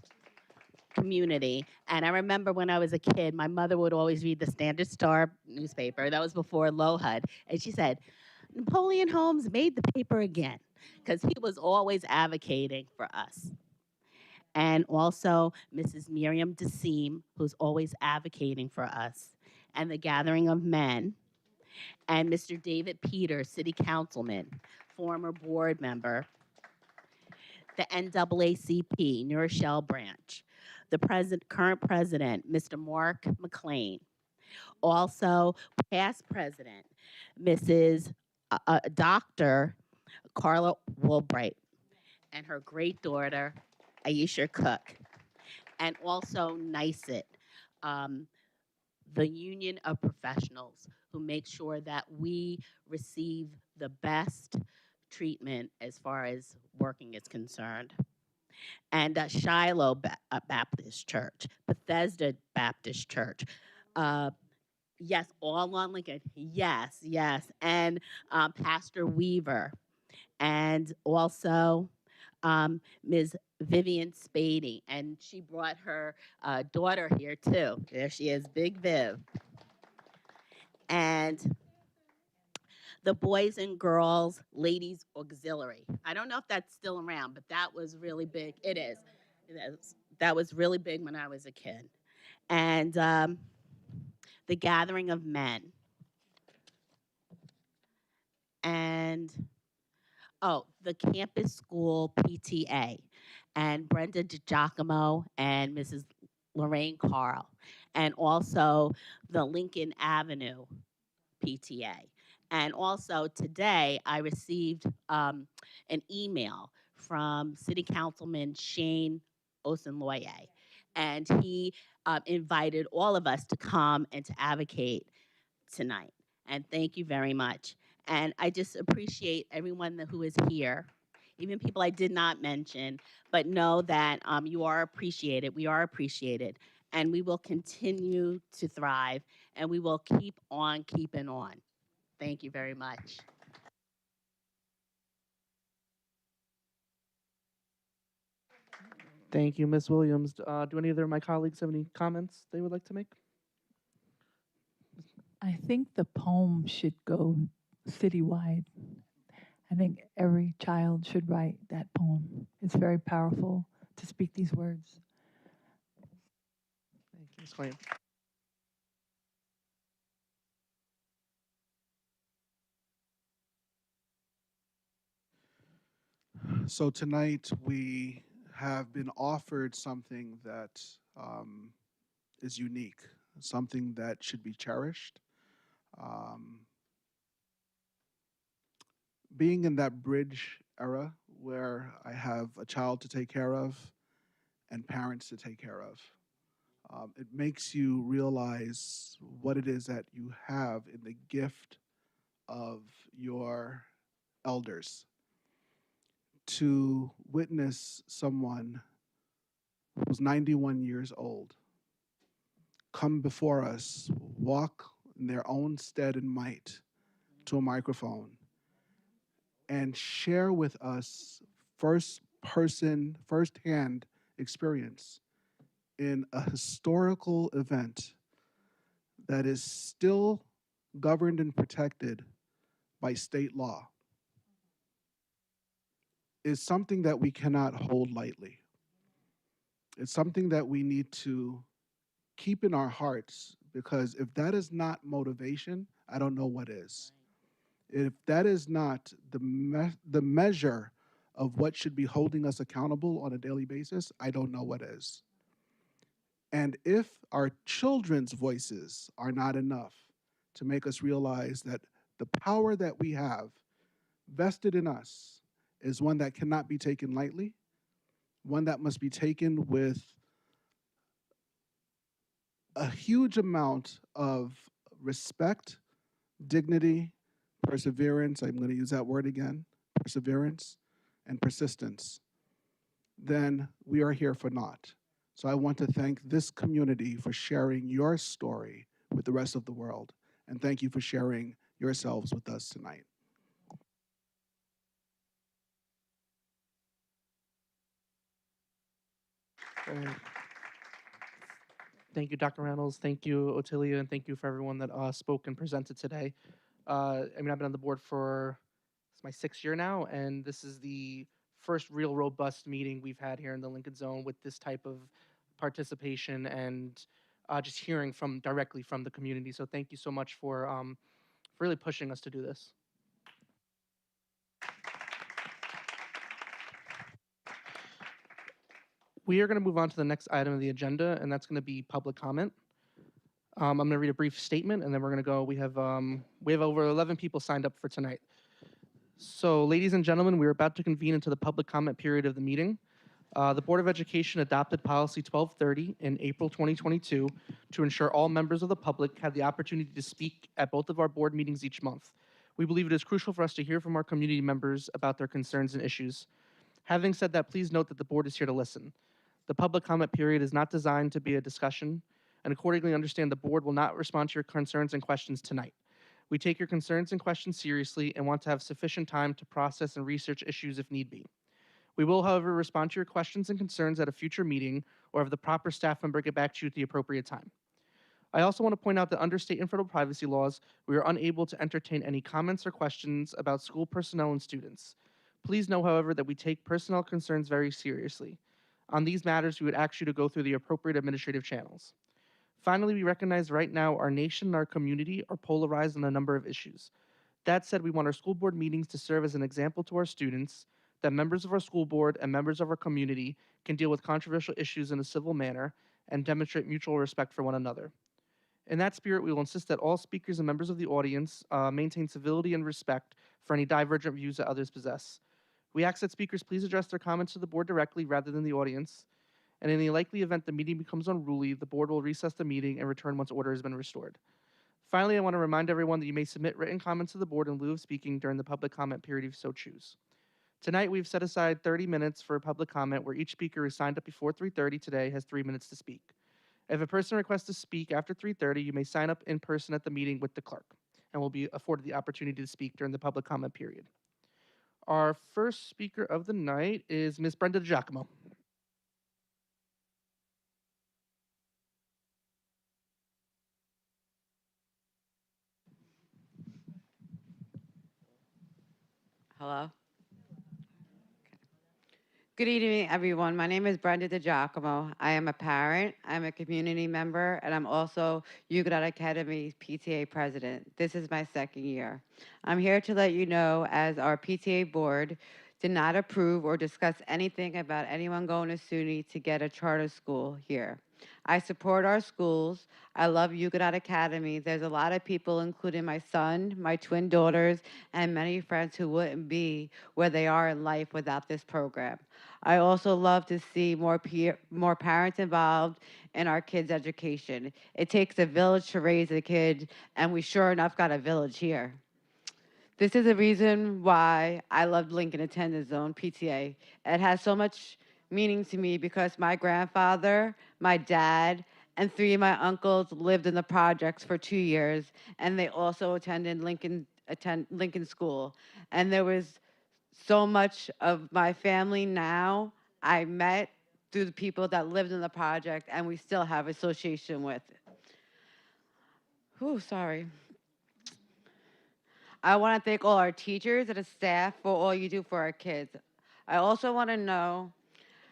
community. And I remember when I was a kid, my mother would always read the Standard Star newspaper. That was before LOHUD. And she said, Napoleon Holmes made the paper again, because he was always advocating for us. And also Mrs. Miriam DeSeem, who's always advocating for us, and the Gathering of Men, and Mr. David Peters, City Councilman, former board member, the NAACP, New Rochelle branch, the current president, Mr. Mark McLean, also past president, Mrs. Dr. Carla Woolbright, and her great daughter, Aisha Cook, and also NYSET, the Union of Professionals, who make sure that we receive the best treatment as far as working is concerned. And Shiloh Baptist Church, Bethesda Baptist Church, yes, all on Lincoln, yes, yes, and Pastor Weaver, and also Ms. Vivian Spady, and she brought her daughter here too. There she is, Big Viv. And the Boys and Girls Ladies Auxiliary. I don't know if that's still around, but that was really big. It is. That was really big when I was a kid. And the Gathering of Men. And the Campus School PTA, and Brenda DiGiacomo and Mrs. Lorraine Carl, and also the Lincoln Avenue PTA. And also today I received an email from City Councilman Shane Osunloye, and he invited all of us to come and to advocate tonight. And thank you very much. And I just appreciate everyone who is here, even people I did not mention, but know that you are appreciated, we are appreciated, and we will continue to thrive, and we will keep on keeping on. Thank you very much. Thank you, Ms. Williams. Do any of my colleagues have any comments they would like to make? I think the poem should go citywide. I think every child should write that poem. It's very powerful to speak these words. Thank you, Ms. Williams. So tonight we have been offered something that is unique, something that should be cherished. Being in that bridge era where I have a child to take care of and parents to take care of, it makes you realize what it is that you have in the gift of your elders. To witness someone who's 91 years old come before us, walk in their own stead and might to a microphone, and share with us first-hand experience in a historical event that is still governed and protected by state law, is something that we cannot hold lightly. It's something that we need to keep in our hearts, because if that is not motivation, I don't know what is. If that is not the measure of what should be holding us accountable on a daily basis, I don't know what is. And if our children's voices are not enough to make us realize that the power that we have vested in us is one that cannot be taken lightly, one that must be taken with a huge amount of respect, dignity, perseverance, I'm going to use that word again, perseverance, and persistence, then we are here for naught. So I want to thank this community for sharing your story with the rest of the world, and thank you for sharing yourselves with us tonight. Thank you, Dr. Reynolds. Thank you, Otilia, and thank you for everyone that spoke and presented today. I've been on the board for it's my 6th year now, and this is the first real robust meeting we've had here in the Lincoln Zone with this type of participation and just hearing from directly from the community. So thank you so much for really pushing us to do this. We are going to move on to the next item of the agenda, and that's going to be public comment. I'm going to read a brief statement, and then we're going to go. We have over 11 people signed up for tonight. So, ladies and gentlemen, we are about to convene into the public comment period of the meeting. The Board of Education adopted Policy 1230 in April 2022 to ensure all members of the public had the opportunity to speak at both of our board meetings each month. We believe it is crucial for us to hear from our community members about their concerns and issues. Having said that, please note that the board is here to listen. The public comment period is not designed to be a discussion, and accordingly understand the board will not respond to your concerns and questions tonight. We take your concerns and questions seriously and want to have sufficient time to process and research issues if need be. We will, however, respond to your questions and concerns at a future meeting or have the proper staff member get back to you at the appropriate time. I also want to point out that under state and federal privacy laws, we are unable to entertain any comments or questions about school personnel and students. Please know, however, that we take personnel concerns very seriously. On these matters, we would ask you to go through the appropriate administrative channels. Finally, we recognize right now our nation and our community are polarized on a number of issues. That said, we want our school board meetings to serve as an example to our students that members of our school board and members of our community can deal with controversial issues in a civil manner and demonstrate mutual respect for one another. In that spirit, we will insist that all speakers and members of the audience maintain civility and respect for any divergent views that others possess. We ask that speakers please address their comments to the board directly rather than the audience. And in the likely event the meeting becomes unruly, the board will recess the meeting and return once order has been restored. Finally, I want to remind everyone that you may submit written comments to the board in lieu of speaking during the public comment period if you so choose. Tonight, we've set aside 30 minutes for a public comment where each speaker who signed up before 3:30 today has 3 minutes to speak. If a person requests to speak after 3:30, you may sign up in person at the meeting with the clerk and will be afforded the opportunity to speak during the public comment period. Our first speaker of the night is Ms. Brenda DiGiacomo. Hello. Good evening, everyone. My name is Brenda DiGiacomo. I am a parent, I'm a community member, and I'm also Huguenot Academy PTA president. This is my 2nd year. I'm here to let you know, as our PTA board did not approve or discuss anything about anyone going to SUNY to get a charter school here. I support our schools. I love Huguenot Academy. There's a lot of people, including my son, my twin daughters, and many friends who wouldn't be where they are in life without this program. I also love to see more parents involved in our kids' education. It takes a village to raise a kid, and we sure enough got a village here. This is the reason why I love Lincoln Attendance Zone, PTA. It has so much meaning to me because my grandfather, my dad, and 3 of my uncles lived in the projects for 2 years, and they also attended Lincoln School. And there was so much of my family now I met through the people that lived in the project, and we still have association with. Sorry. I want to thank all our teachers and the staff for all you do for our kids. I also want to know,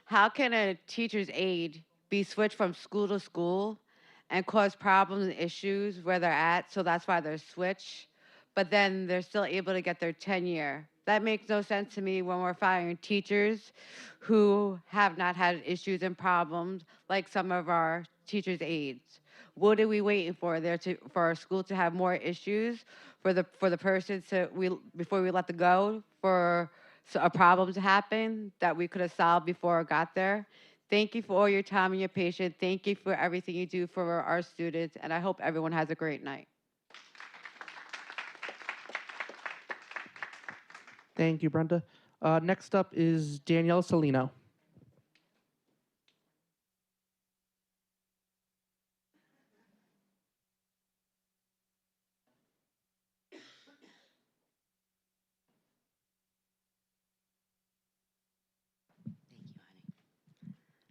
how can a teacher's aide be switched from school to school and cause problems and issues where they're at, so that's why they're switched, but then they're still able to get their tenure? That makes no sense to me when we're firing teachers who have not had issues and problems like some of our teachers' aides. What are we waiting for there for our school to have more issues, for the person before we let them go, for a problem to happen that we could have solved before it got there? Thank you for all your time and your patience. Thank you for everything you do for our students, and I hope everyone has a great night. Thank you, Brenda. Next up is Danielle Salino.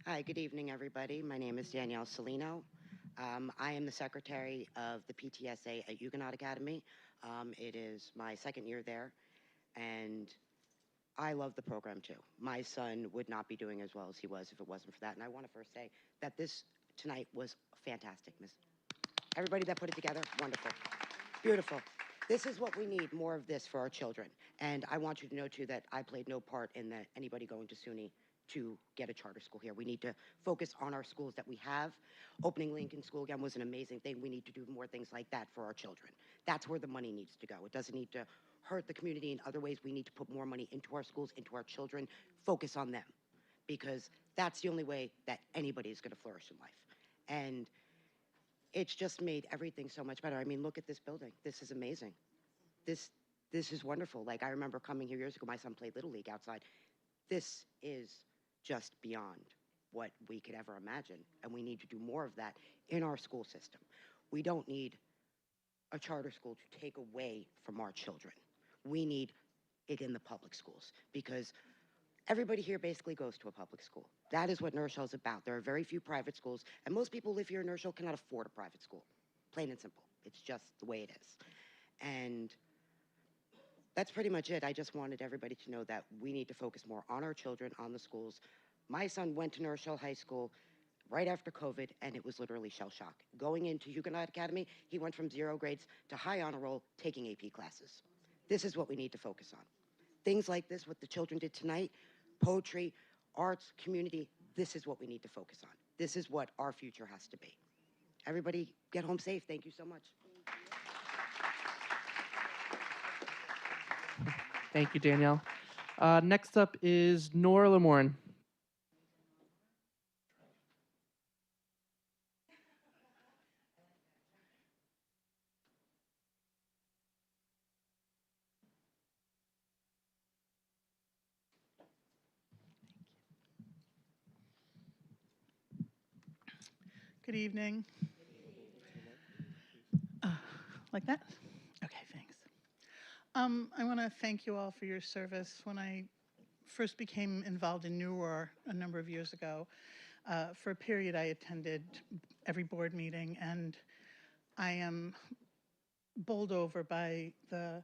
Hi, good evening, everybody. My name is Danielle Salino. I am the secretary of the PTSA at Huguenot Academy. It is my second year there, and I love the program too. My son would not be doing as well as he was if it wasn't for that. And I want to first say that this tonight was fantastic, Miss. Everybody that put it together, wonderful, beautiful. This is what we need, more of this for our children. And I want you to know too that I played no part in that anybody going to SUNY to get a charter school here. We need to focus on our schools that we have. Opening Lincoln School again was an amazing thing. We need to do more things like that for our children. That's where the money needs to go. It doesn't need to hurt the community in other ways. We need to put more money into our schools, into our children, focus on them, because that's the only way that anybody is going to flourish in life. And it's just made everything so much better. I mean, look at this building. This is amazing. This is wonderful. Like, I remember coming here years ago, my son played Little League outside. This is just beyond what we could ever imagine, and we need to do more of that in our school system. We don't need a charter school to take away from our children. We need it in the public schools, because everybody here basically goes to a public school. That is what New Rochelle is about. There are very few private schools, and most people who live here in New Rochelle cannot afford a private school, plain and simple. It's just the way it is. And that's pretty much it. I just wanted everybody to know that we need to focus more on our children, on the schools. My son went to New Rochelle High School right after COVID, and it was literally shell shock. Going into Huguenot Academy, he went from 0 grades to high honor roll, taking AP classes. This is what we need to focus on. Things like this, what the children did tonight, poetry, arts, community, this is what we need to focus on. This is what our future has to be. Everybody get home safe. Thank you so much. Thank you, Danielle. Next up is Nora Lamorne. Good evening. Like that? Okay, thanks. I want to thank you all for your service. When I first became involved in New Roar a number of years ago, for a period I attended every board meeting, and I am bowled over by the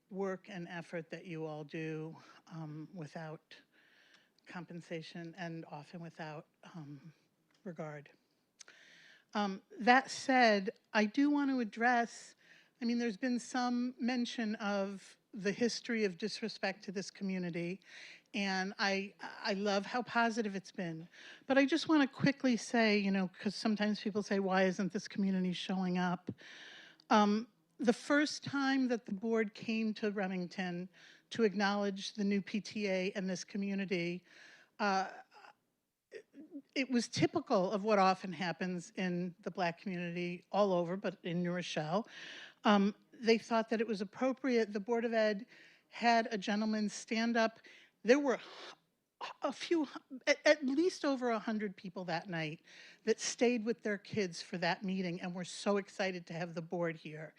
work and effort that you all do without compensation and often without regard. That said, I do want to address, I mean, there's been some mention of the history of disrespect to this community, and I love how positive it's been. But I just want to quickly say, you know, because sometimes people say, why isn't this community showing up? The first time that the board came to Remington to acknowledge the new PTA and this community, it was typical of what often happens in the Black community all over, but in New Rochelle. They thought that it was appropriate. The Board of Ed had a gentleman stand up. There were a few, at least over 100 people that night that stayed with their kids for that meeting and were so excited to have the board here.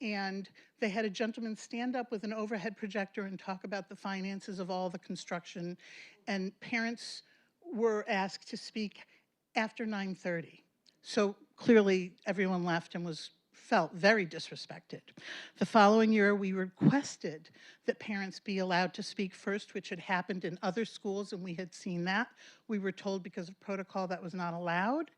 And they had a gentleman stand up with an overhead projector and talk about the finances of all the construction, and parents were asked to speak after 9:30. So clearly everyone left and felt very disrespected. The following year, we requested that parents be allowed to speak first, which had happened in other schools, and we had seen that. We were told because of protocol that was not allowed.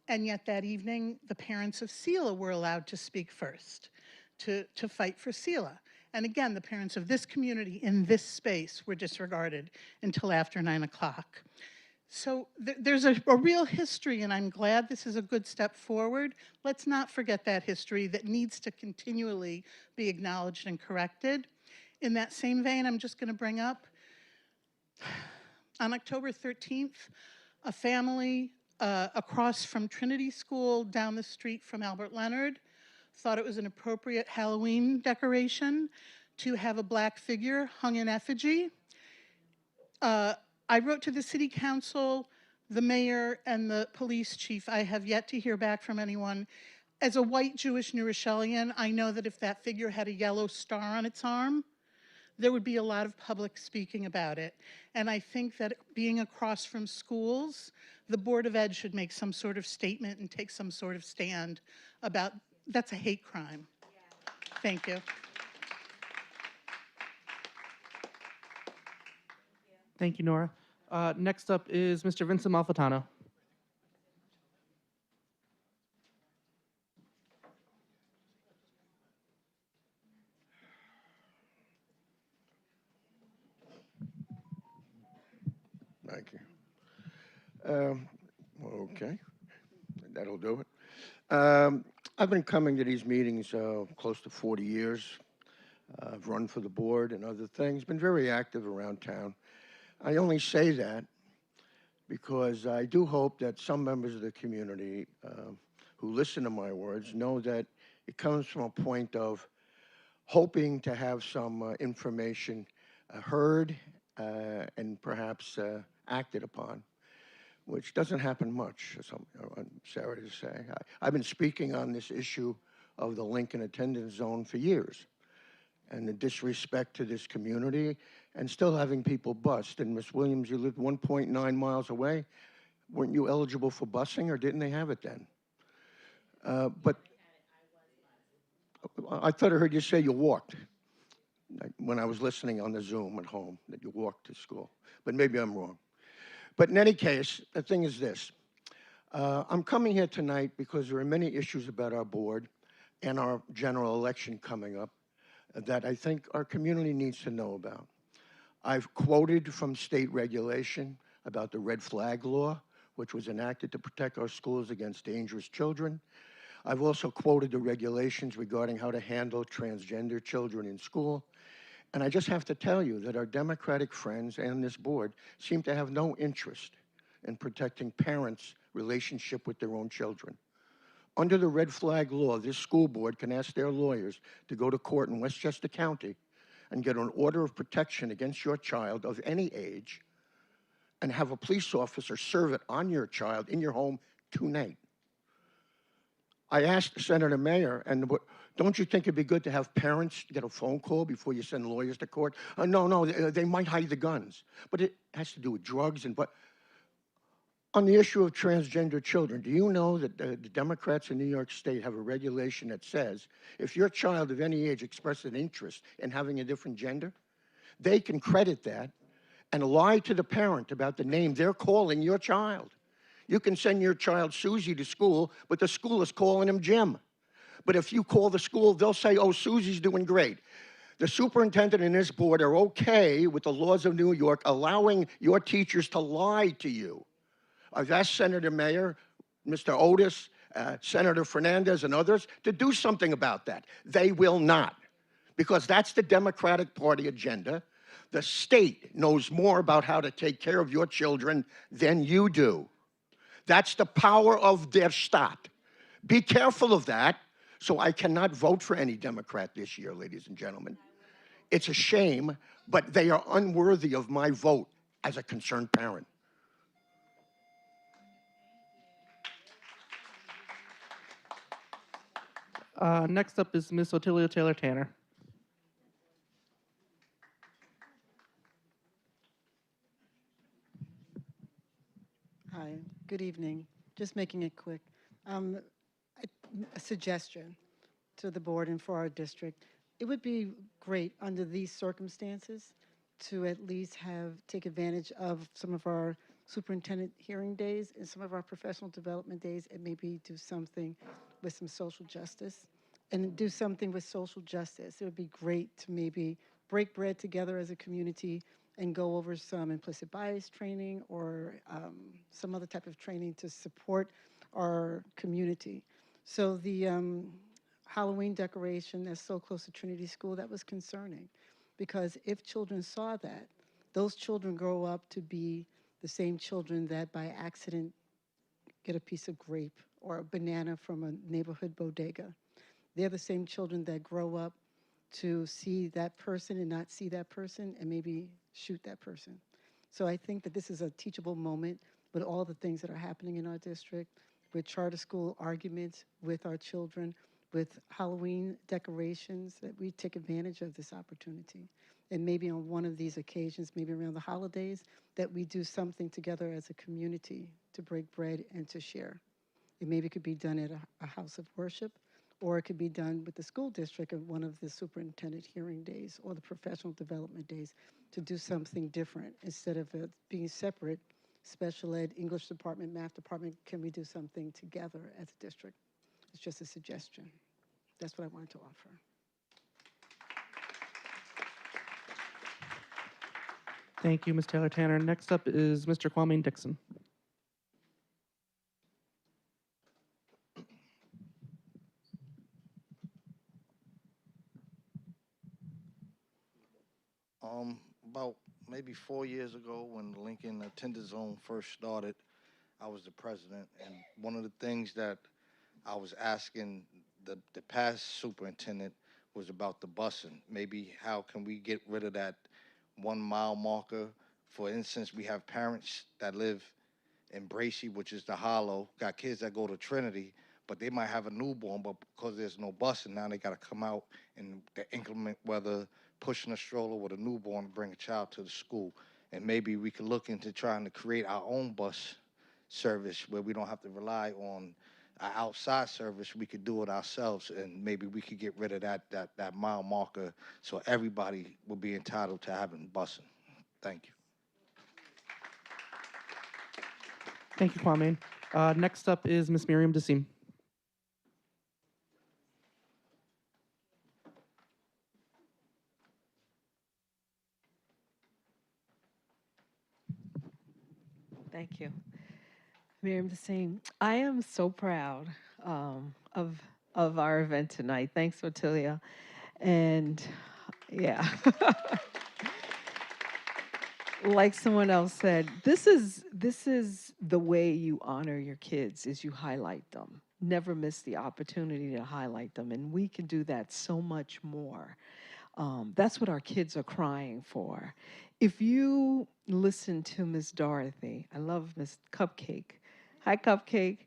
And yet that evening, the parents of Sela were allowed to speak first, to fight for Sela. And again, the parents of this community in this space were disregarded until after 9 o'clock. So there's a real history, and I'm glad this is a good step forward. Let's not forget that history that needs to continually be acknowledged and corrected. In that same vein, I'm just going to bring up, on October 13th, a family across from Trinity School down the street from Albert Leonard thought it was an appropriate Halloween decoration to have a Black figure hung in effigy. I wrote to the city council, the mayor, and the police chief. I have yet to hear back from anyone. As a white Jewish New Rochellian, I know that if that figure had a yellow star on its arm, there would be a lot of public speaking about it. And I think that being across from schools, the Board of Ed should make some sort of statement and take some sort of stand about, that's a hate crime. Thank you. Thank you, Nora. Next up is Mr. Vincent Malfitano. Thank you. Okay, that'll do it. I've been coming to these meetings close to 40 years. I've run for the board and other things, been very active around town. I only say that because I do hope that some members of the community who listen to my words know that it comes from a point of hoping to have some information heard and perhaps acted upon, which doesn't happen much, I'm sorry to say. I've been speaking on this issue of the Lincoln attendance zone for years and the disrespect to this community and still having people bust. And Ms. Williams, you lived 1.9 miles away. Weren't you eligible for busing or didn't they have it then? But I thought I heard you say you walked when I was listening on the Zoom at home, that you walked to school. But maybe I'm wrong. But in any case, the thing is this. I'm coming here tonight because there are many issues about our board and our general election coming up that I think our community needs to know about. I've quoted from state regulation about the red flag law, which was enacted to protect our schools against dangerous children. I've also quoted the regulations regarding how to handle transgender children in school. And I just have to tell you that our Democratic friends and this board seem to have no interest in protecting parents' relationship with their own children. Under the red flag law, this school board can ask their lawyers to go to court in Westchester County and get an order of protection against your child of any age and have a police officer serve it on your child in your home tonight. I asked Senator Mayer, and don't you think it'd be good to have parents get a phone call before you send lawyers to court? No, they might hide the guns. But it has to do with drugs and but. On the issue of transgender children, do you know that the Democrats in New York State have a regulation that says if your child of any age expresses an interest in having a different gender, they can credit that and lie to the parent about the name they're calling your child. You can send your child Susie to school, but the school is calling him Jim. But if you call the school, they'll say, oh, Susie's doing great. The superintendent and his board are okay with the laws of New York allowing your teachers to lie to you. I've asked Senator Mayer, Mr. Otis, Senator Fernandez, and others to do something about that. They will not, because that's the Democratic Party agenda. The state knows more about how to take care of your children than you do. That's the power of their stat. Be careful of that, so I cannot vote for any Democrat this year, ladies and gentlemen. It's a shame, but they are unworthy of my vote as a concerned parent. Next up is Ms. Otilio Taylor-Tanner. Hi, good evening. Just making it quick. A suggestion to the board and for our district. It would be great under these circumstances to at least take advantage of some of our superintendent hearing days and some of our professional development days and maybe do something with some social justice and do something with social justice. It would be great to maybe break bread together as a community and go over some implicit bias training or some other type of training to support our community. So the Halloween decoration that's so close to Trinity School, that was concerning because if children saw that, those children grow up to be the same children that by accident get a piece of grape or a banana from a neighborhood bodega. They're the same children that grow up to see that person and not see that person and maybe shoot that person. So I think that this is a teachable moment with all the things that are happening in our district, with charter school arguments with our children, with Halloween decorations, that we take advantage of this opportunity. And maybe on one of these occasions, maybe around the holidays, that we do something together as a community to break bread and to share. It maybe could be done at a house of worship, or it could be done with the school district at one of the superintendent hearing days or the professional development days to do something different instead of it being separate. Special ed, English department, math department, can we do something together as a district? It's just a suggestion. That's what I wanted to offer. Thank you, Ms. Taylor Tanner. Next up is Mr. Kwame Dixon. About maybe 4 years ago when the Lincoln Attendance Zone first started, I was the president, and one of the things that I was asking the past superintendent was about the busing. Maybe how can we get rid of that 1 mile marker? For instance, we have parents that live in Bracey, which is the Hollow, got kids that go to Trinity, but they might have a newborn, but because there's no busing, now they got to come out in the inclement weather, pushing a stroller with a newborn to bring a child to the school. And maybe we could look into trying to create our own bus service where we don't have to rely on an outside service. We could do it ourselves, and maybe we could get rid of that mile marker so everybody will be entitled to having busing. Thank you. Thank you, Kwame. Next up is Ms. Miriam Dasim. Thank you. Miriam Dasim. I am so proud of our event tonight. Thanks, Otilia. And yeah. Like someone else said, this is the way you honor your kids, is you highlight them. Never miss the opportunity to highlight them. And we can do that so much more. That's what our kids are crying for. If you listen to Miss Dorothy, I love Miss Cupcake. Hi, Cupcake.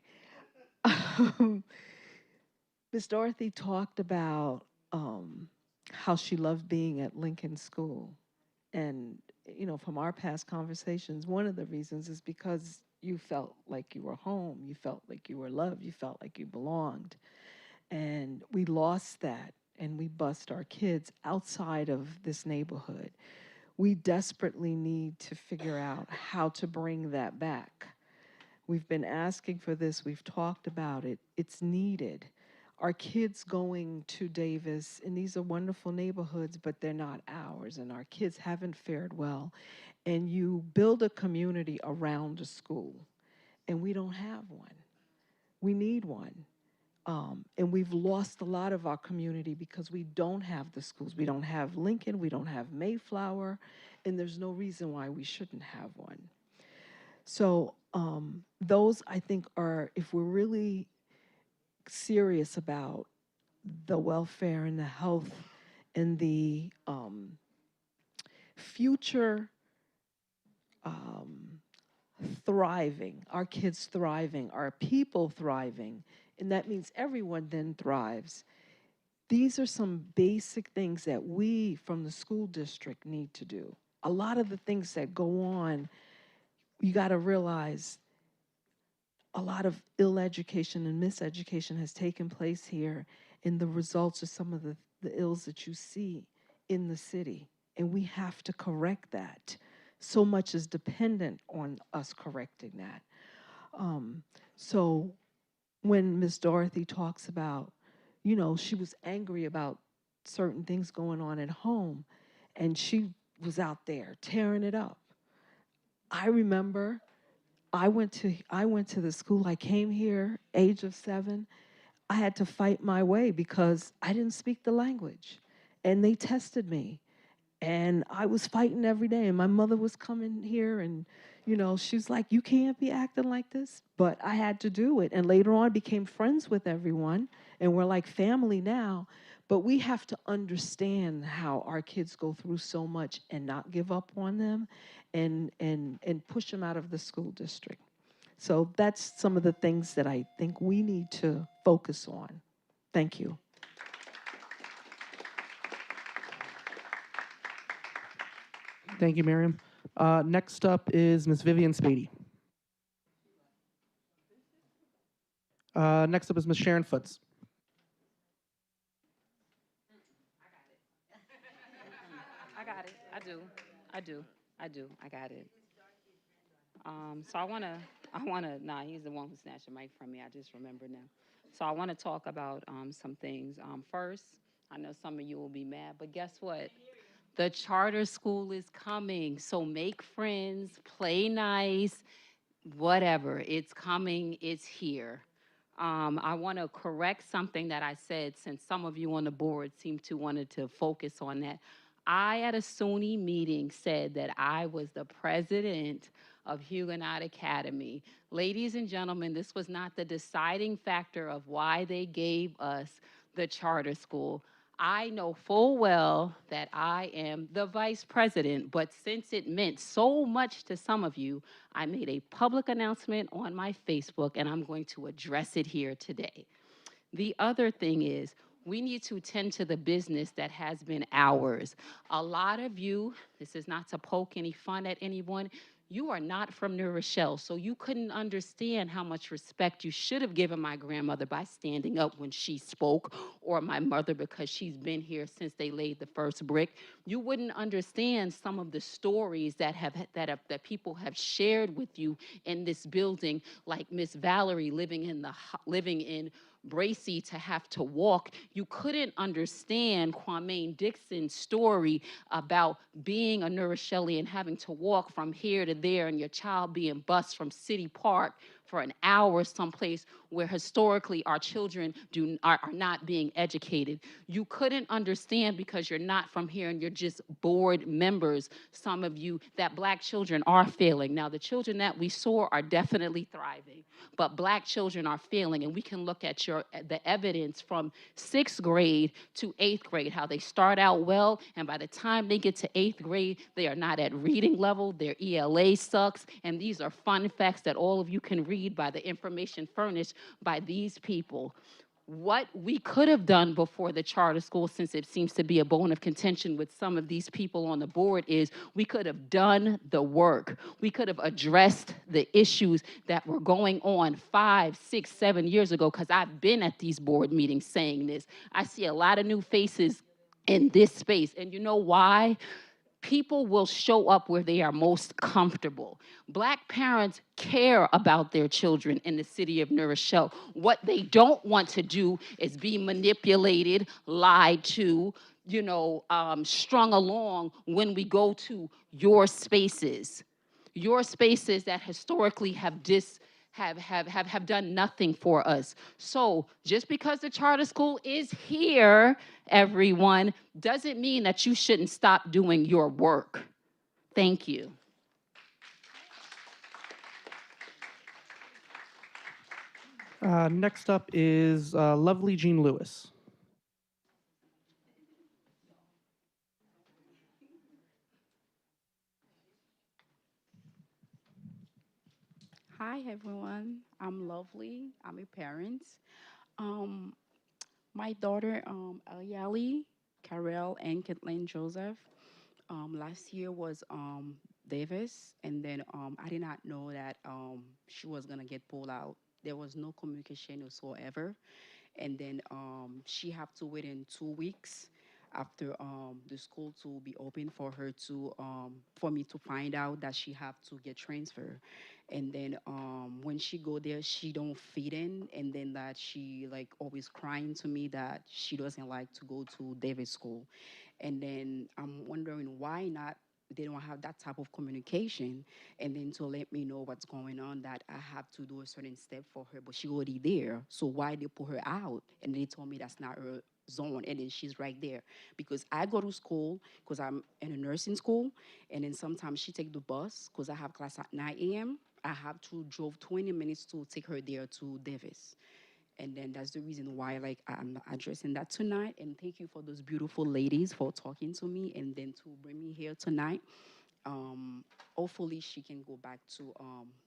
Miss Dorothy talked about how she loved being at Lincoln School. And, you know, from our past conversations, one of the reasons is because you felt like you were home, you felt like you were loved, you felt like you belonged. And we lost that, and we bused our kids outside of this neighborhood. We desperately need to figure out how to bring that back. We've been asking for this, we've talked about it, it's needed. Our kids going to Davis, and these are wonderful neighborhoods, but they're not ours, and our kids haven't fared well. And you build a community around a school, and we don't have one. We need one. And we've lost a lot of our community because we don't have the schools. We don't have Lincoln, we don't have Mayflower, and there's no reason why we shouldn't have one. So those, I think, are, if we're really serious about the welfare and the health and the future thriving, our kids thriving, our people thriving, and that means everyone then thrives. These are some basic things that we from the school district need to do. A lot of the things that go on, you got to realize a lot of ill education and miseducation has taken place here, and the results are some of the ills that you see in the city. And we have to correct that. So much is dependent on us correcting that. So when Ms. Dorothy talks about, you know, she was angry about certain things going on at home, and she was out there tearing it up. I remember I went to the school. I came here, age of 7. I had to fight my way because I didn't speak the language, and they tested me, and I was fighting every day. And my mother was coming here, and you know, she's like, "You can't be acting like this," but I had to do it. And later on, I became friends with everyone, and we're like family now. But we have to understand how our kids go through so much and not give up on them, and push them out of the school district. So that's some of the things that I think we need to focus on. Thank you. Thank you, Miriam. Next up is Ms. Vivian Spady. Next up is Ms. Sharon Foots. I got it. I do. I got it. So nah, he's the one who snatched the mic from me. I just remember now. So I want to talk about some things. First, I know some of you will be mad, but guess what? The charter school is coming. So make friends, play nice, whatever. It's coming, it's here. I want to correct something that I said since some of you on the board seem to wanted to focus on that. I, at a SUNY meeting, said that I was the president of Huguenot Academy. Ladies and gentlemen, this was not the deciding factor of why they gave us the charter school. I know full well that I am the vice president, but since it meant so much to some of you, I made a public announcement on my Facebook, and I'm going to address it here today. The other thing is, we need to tend to the business that has been ours. A lot of you, this is not to poke any fun at anyone, you are not from New Rochelle, so you couldn't understand how much respect you should have given my grandmother by standing up when she spoke, or my mother because she's been here since they laid the first brick. You wouldn't understand some of the stories that people have shared with you in this building, like Miss Valerie living in Bracy to have to walk. You couldn't understand Kwame Dixon's story about being a New Rochellian, having to walk from here to there, and your child being bused from City Park for an hour someplace where historically our children are not being educated. You couldn't understand because you're not from here and you're just board members, some of you, that Black children are failing. Now, the children that we saw are definitely thriving, but Black children are failing, and we can look at the evidence from 6th grade to 8th grade, how they start out well, and by the time they get to 8th grade, they are not at reading level, their ELA sucks, and these are fun facts that all of you can read by the information furnished by these people. What we could have done before the charter school, since it seems to be a bone of contention with some of these people on the board, is we could have done the work. We could have addressed the issues that were going on 5, 6, 7 years ago, because I've been at these board meetings saying this. I see a lot of new faces in this space, and you know why? People will show up where they are most comfortable. Black parents care about their children in the city of New Rochelle. What they don't want to do is be manipulated, lied to, strung along when we go to your spaces that historically have done nothing for us. So just because the charter school is here, everyone, doesn't mean that you shouldn't stop doing your work. Thank you. Next up is lovely Jean Lewis. Hi, everyone. I'm Lovely. I'm a parent. My daughter, Eliali, Carell, and Caitlin Joseph, last year was Davis, and then I did not know that she was gonna get pulled out. There was no communication whatsoever, and then she have to wait in 2 weeks after the school to be open for her to for me to find out that she have to get transferred. And then when she go there, she don't fit in, and then that she like always crying to me that she doesn't like to go to Davis school. And then I'm wondering why not they don't have that type of communication, and then to let me know what's going on, that I have to do a certain step for her, but she already there, so why they put her out? And they told me that's not her zone, and then she's right there. Because I go to school because I'm in a nursing school, and then sometimes she take the bus because I have class at 9 a.m. I have to drove 20 minutes to take her there to Davis. And then that's the reason why like I'm addressing that tonight. And thank you for those beautiful ladies for talking to me and then to bring me here tonight. Hopefully she can go back to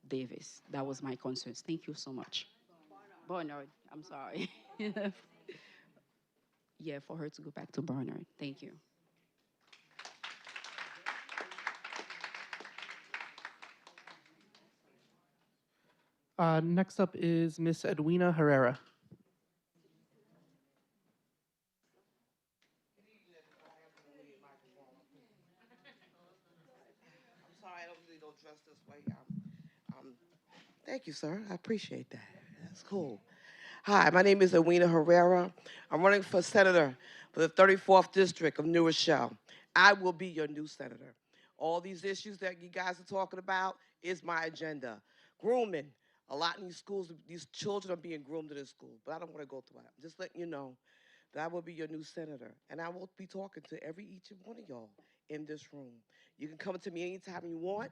Davis. That was my concerns. Thank you so much. Barnard, I'm sorry. Yeah, for her to go back to Barnard. Thank you. Next up is Miss Edwina Herrera. I'm sorry, I don't really don't dress this way. Thank you, sir. I appreciate that. That's cool. Hi, my name is Edwina Herrera. I'm running for senator for the 34th district of New Rochelle. I will be your new senator. All these issues that you guys are talking about is my agenda. Grooming. A lot in these schools, these children are being groomed in this school, but I don't want to go through that. I'm just letting you know that I will be your new senator, and I will be talking to each and one of y'all in this room. You can come to me anytime you want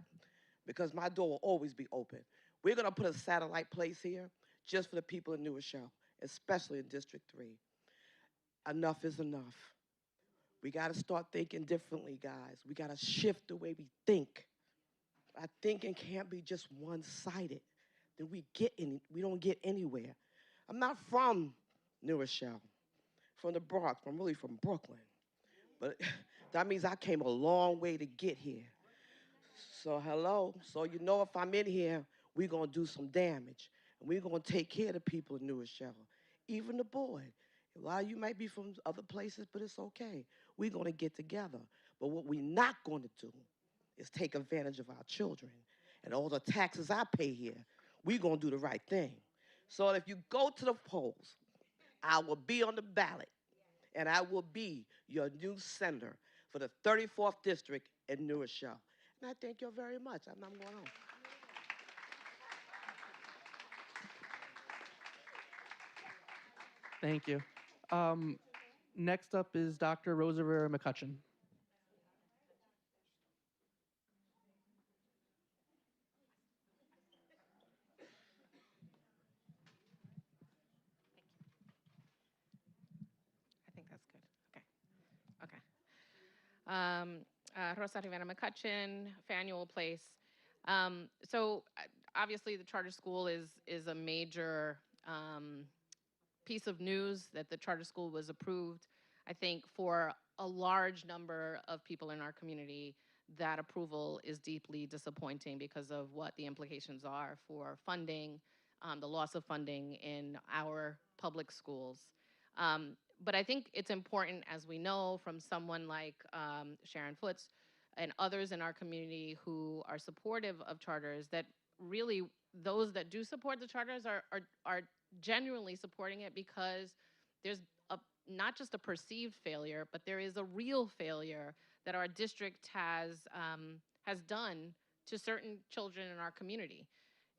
because my door will always be open. We're going to put a satellite place here just for the people in New Rochelle, especially in District 3. Enough is enough. We got to start thinking differently, guys. We got to shift the way we think. Our thinking can't be just one-sided. Then we don't get anywhere. I'm not from New Rochelle, from the Bronx. I'm really from Brooklyn. But that means I came a long way to get here. So hello. So you know if I'm in here, we're going to do some damage. And we're going to take care of the people in New Rochelle, even the boy. A lot of you might be from other places, but it's okay. We're going to get together. But what we're not going to do is take advantage of our children. And all the taxes I pay here, we're going to do the right thing. So if you go to the polls, I will be on the ballot, and I will be your new senator for the 34th district in New Rochelle. And I thank you very much. I'm going on. Thank you. Next up is Dr. Rosa Rivera McCutcheon. I think that's good. Okay. Rosa Rivera McCutcheon, Faneuil Place. Obviously the charter school is a major piece of news that the charter school was approved. I think for a large number of people in our community, that approval is deeply disappointing because of what the implications are for funding, the loss of funding in our public schools. But I think it's important, as we know from someone like Sharon Foots and others in our community who are supportive of charters, that really those that do support the charters are genuinely supporting it because there's not just a perceived failure, but there is a real failure that our district has done to certain children in our community.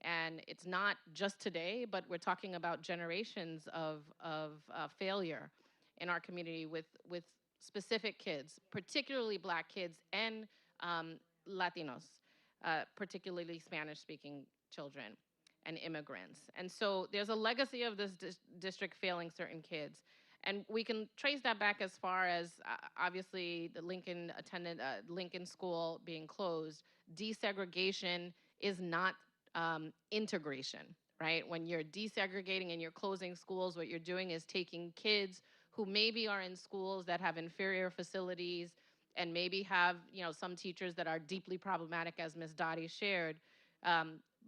And it's not just today, but we're talking about generations of failure in our community with specific kids, particularly Black kids and Latinos, particularly Spanish-speaking children and immigrants. And so there's a legacy of this district failing certain kids. And we can trace that back as far as obviously the Lincoln School being closed. Desegregation is not integration, right? When you're desegregating and you're closing schools, what you're doing is taking kids who maybe are in schools that have inferior facilities and maybe have, some teachers that are deeply problematic, as Ms. Dottie shared.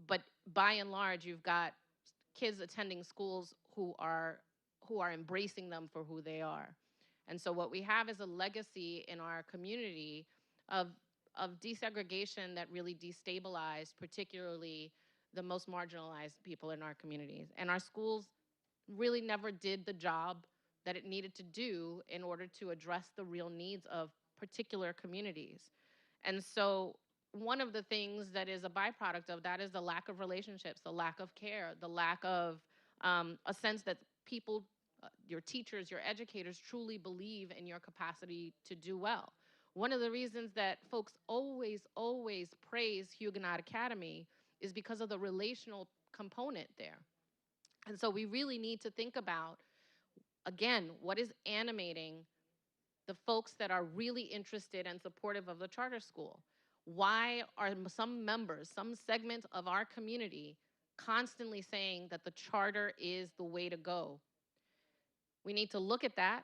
But by and large, you've got kids attending schools who are embracing them for who they are. And so what we have is a legacy in our community of desegregation that really destabilized particularly the most marginalized people in our communities. And our schools really never did the job that it needed to do in order to address the real needs of particular communities. And so one of the things that is a byproduct of that is the lack of relationships, the lack of care, the lack of a sense that people, your teachers, your educators truly believe in your capacity to do well. One of the reasons that folks always praise Huguenot Academy is because of the relational component there. And so we really need to think about, again, what is animating the folks that are really interested and supportive of the charter school? Why are some members, some segment of our community constantly saying that the charter is the way to go? We need to look at that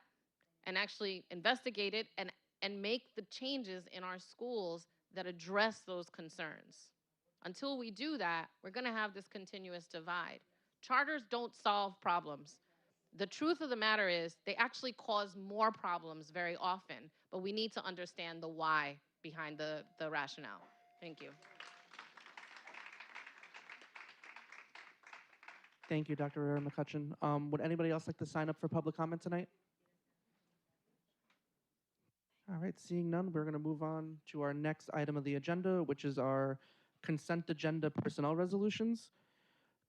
and actually investigate it and make the changes in our schools that address those concerns. Until we do that, we're going to have this continuous divide. Charters don't solve problems. The truth of the matter is they actually cause more problems very often, but we need to understand the why behind the rationale. Thank you. Thank you, Dr. Rivera McCutcheon. Would anybody else like to sign up for public comment tonight? All right, seeing none, we're going to move on to our next item of the agenda, which is our consent agenda personnel resolutions.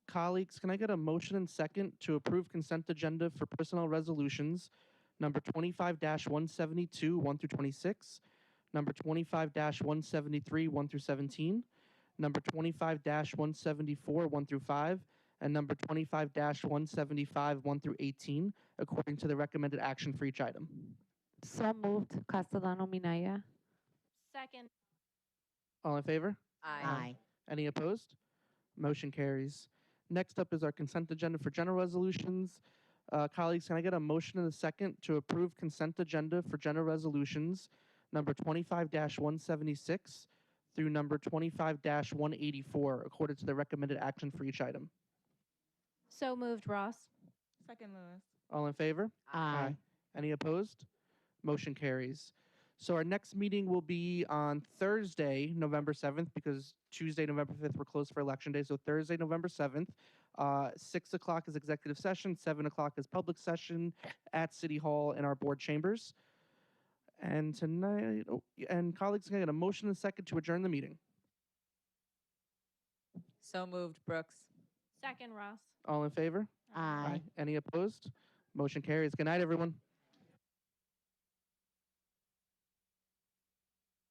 Colleagues, can I get a motion and second to approve consent agenda for personnel resolutions number 25-172, 1 through 26, number 25-173, 1 through 17, number 25-174, 1 through 5, and number 25-175, 1 through 18, according to the recommended action for each item. So moved. Castellano Minaya. Second. All in favor? Aye. Any opposed? Motion carries. Next up is our consent agenda for general resolutions. Colleagues, can I get a motion and a second to approve consent agenda for general resolutions number 25-176 through number 25-184, according to the recommended action for each item? So moved, Ross. Second, Lewis. All in favor? Aye. Any opposed? Motion carries. So our next meeting will be on Thursday, November 7th, because Tuesday, November 5th, we're closed for Election Day. So Thursday, November 7th, 6 o'clock is executive session, 7 o'clock is public session at City Hall in our board chambers. And tonight, and colleagues, can I get a motion and a second to adjourn the meeting? So moved, Brooks. Second, Ross. All in favor? Aye. Any opposed? Motion carries. Good night, everyone.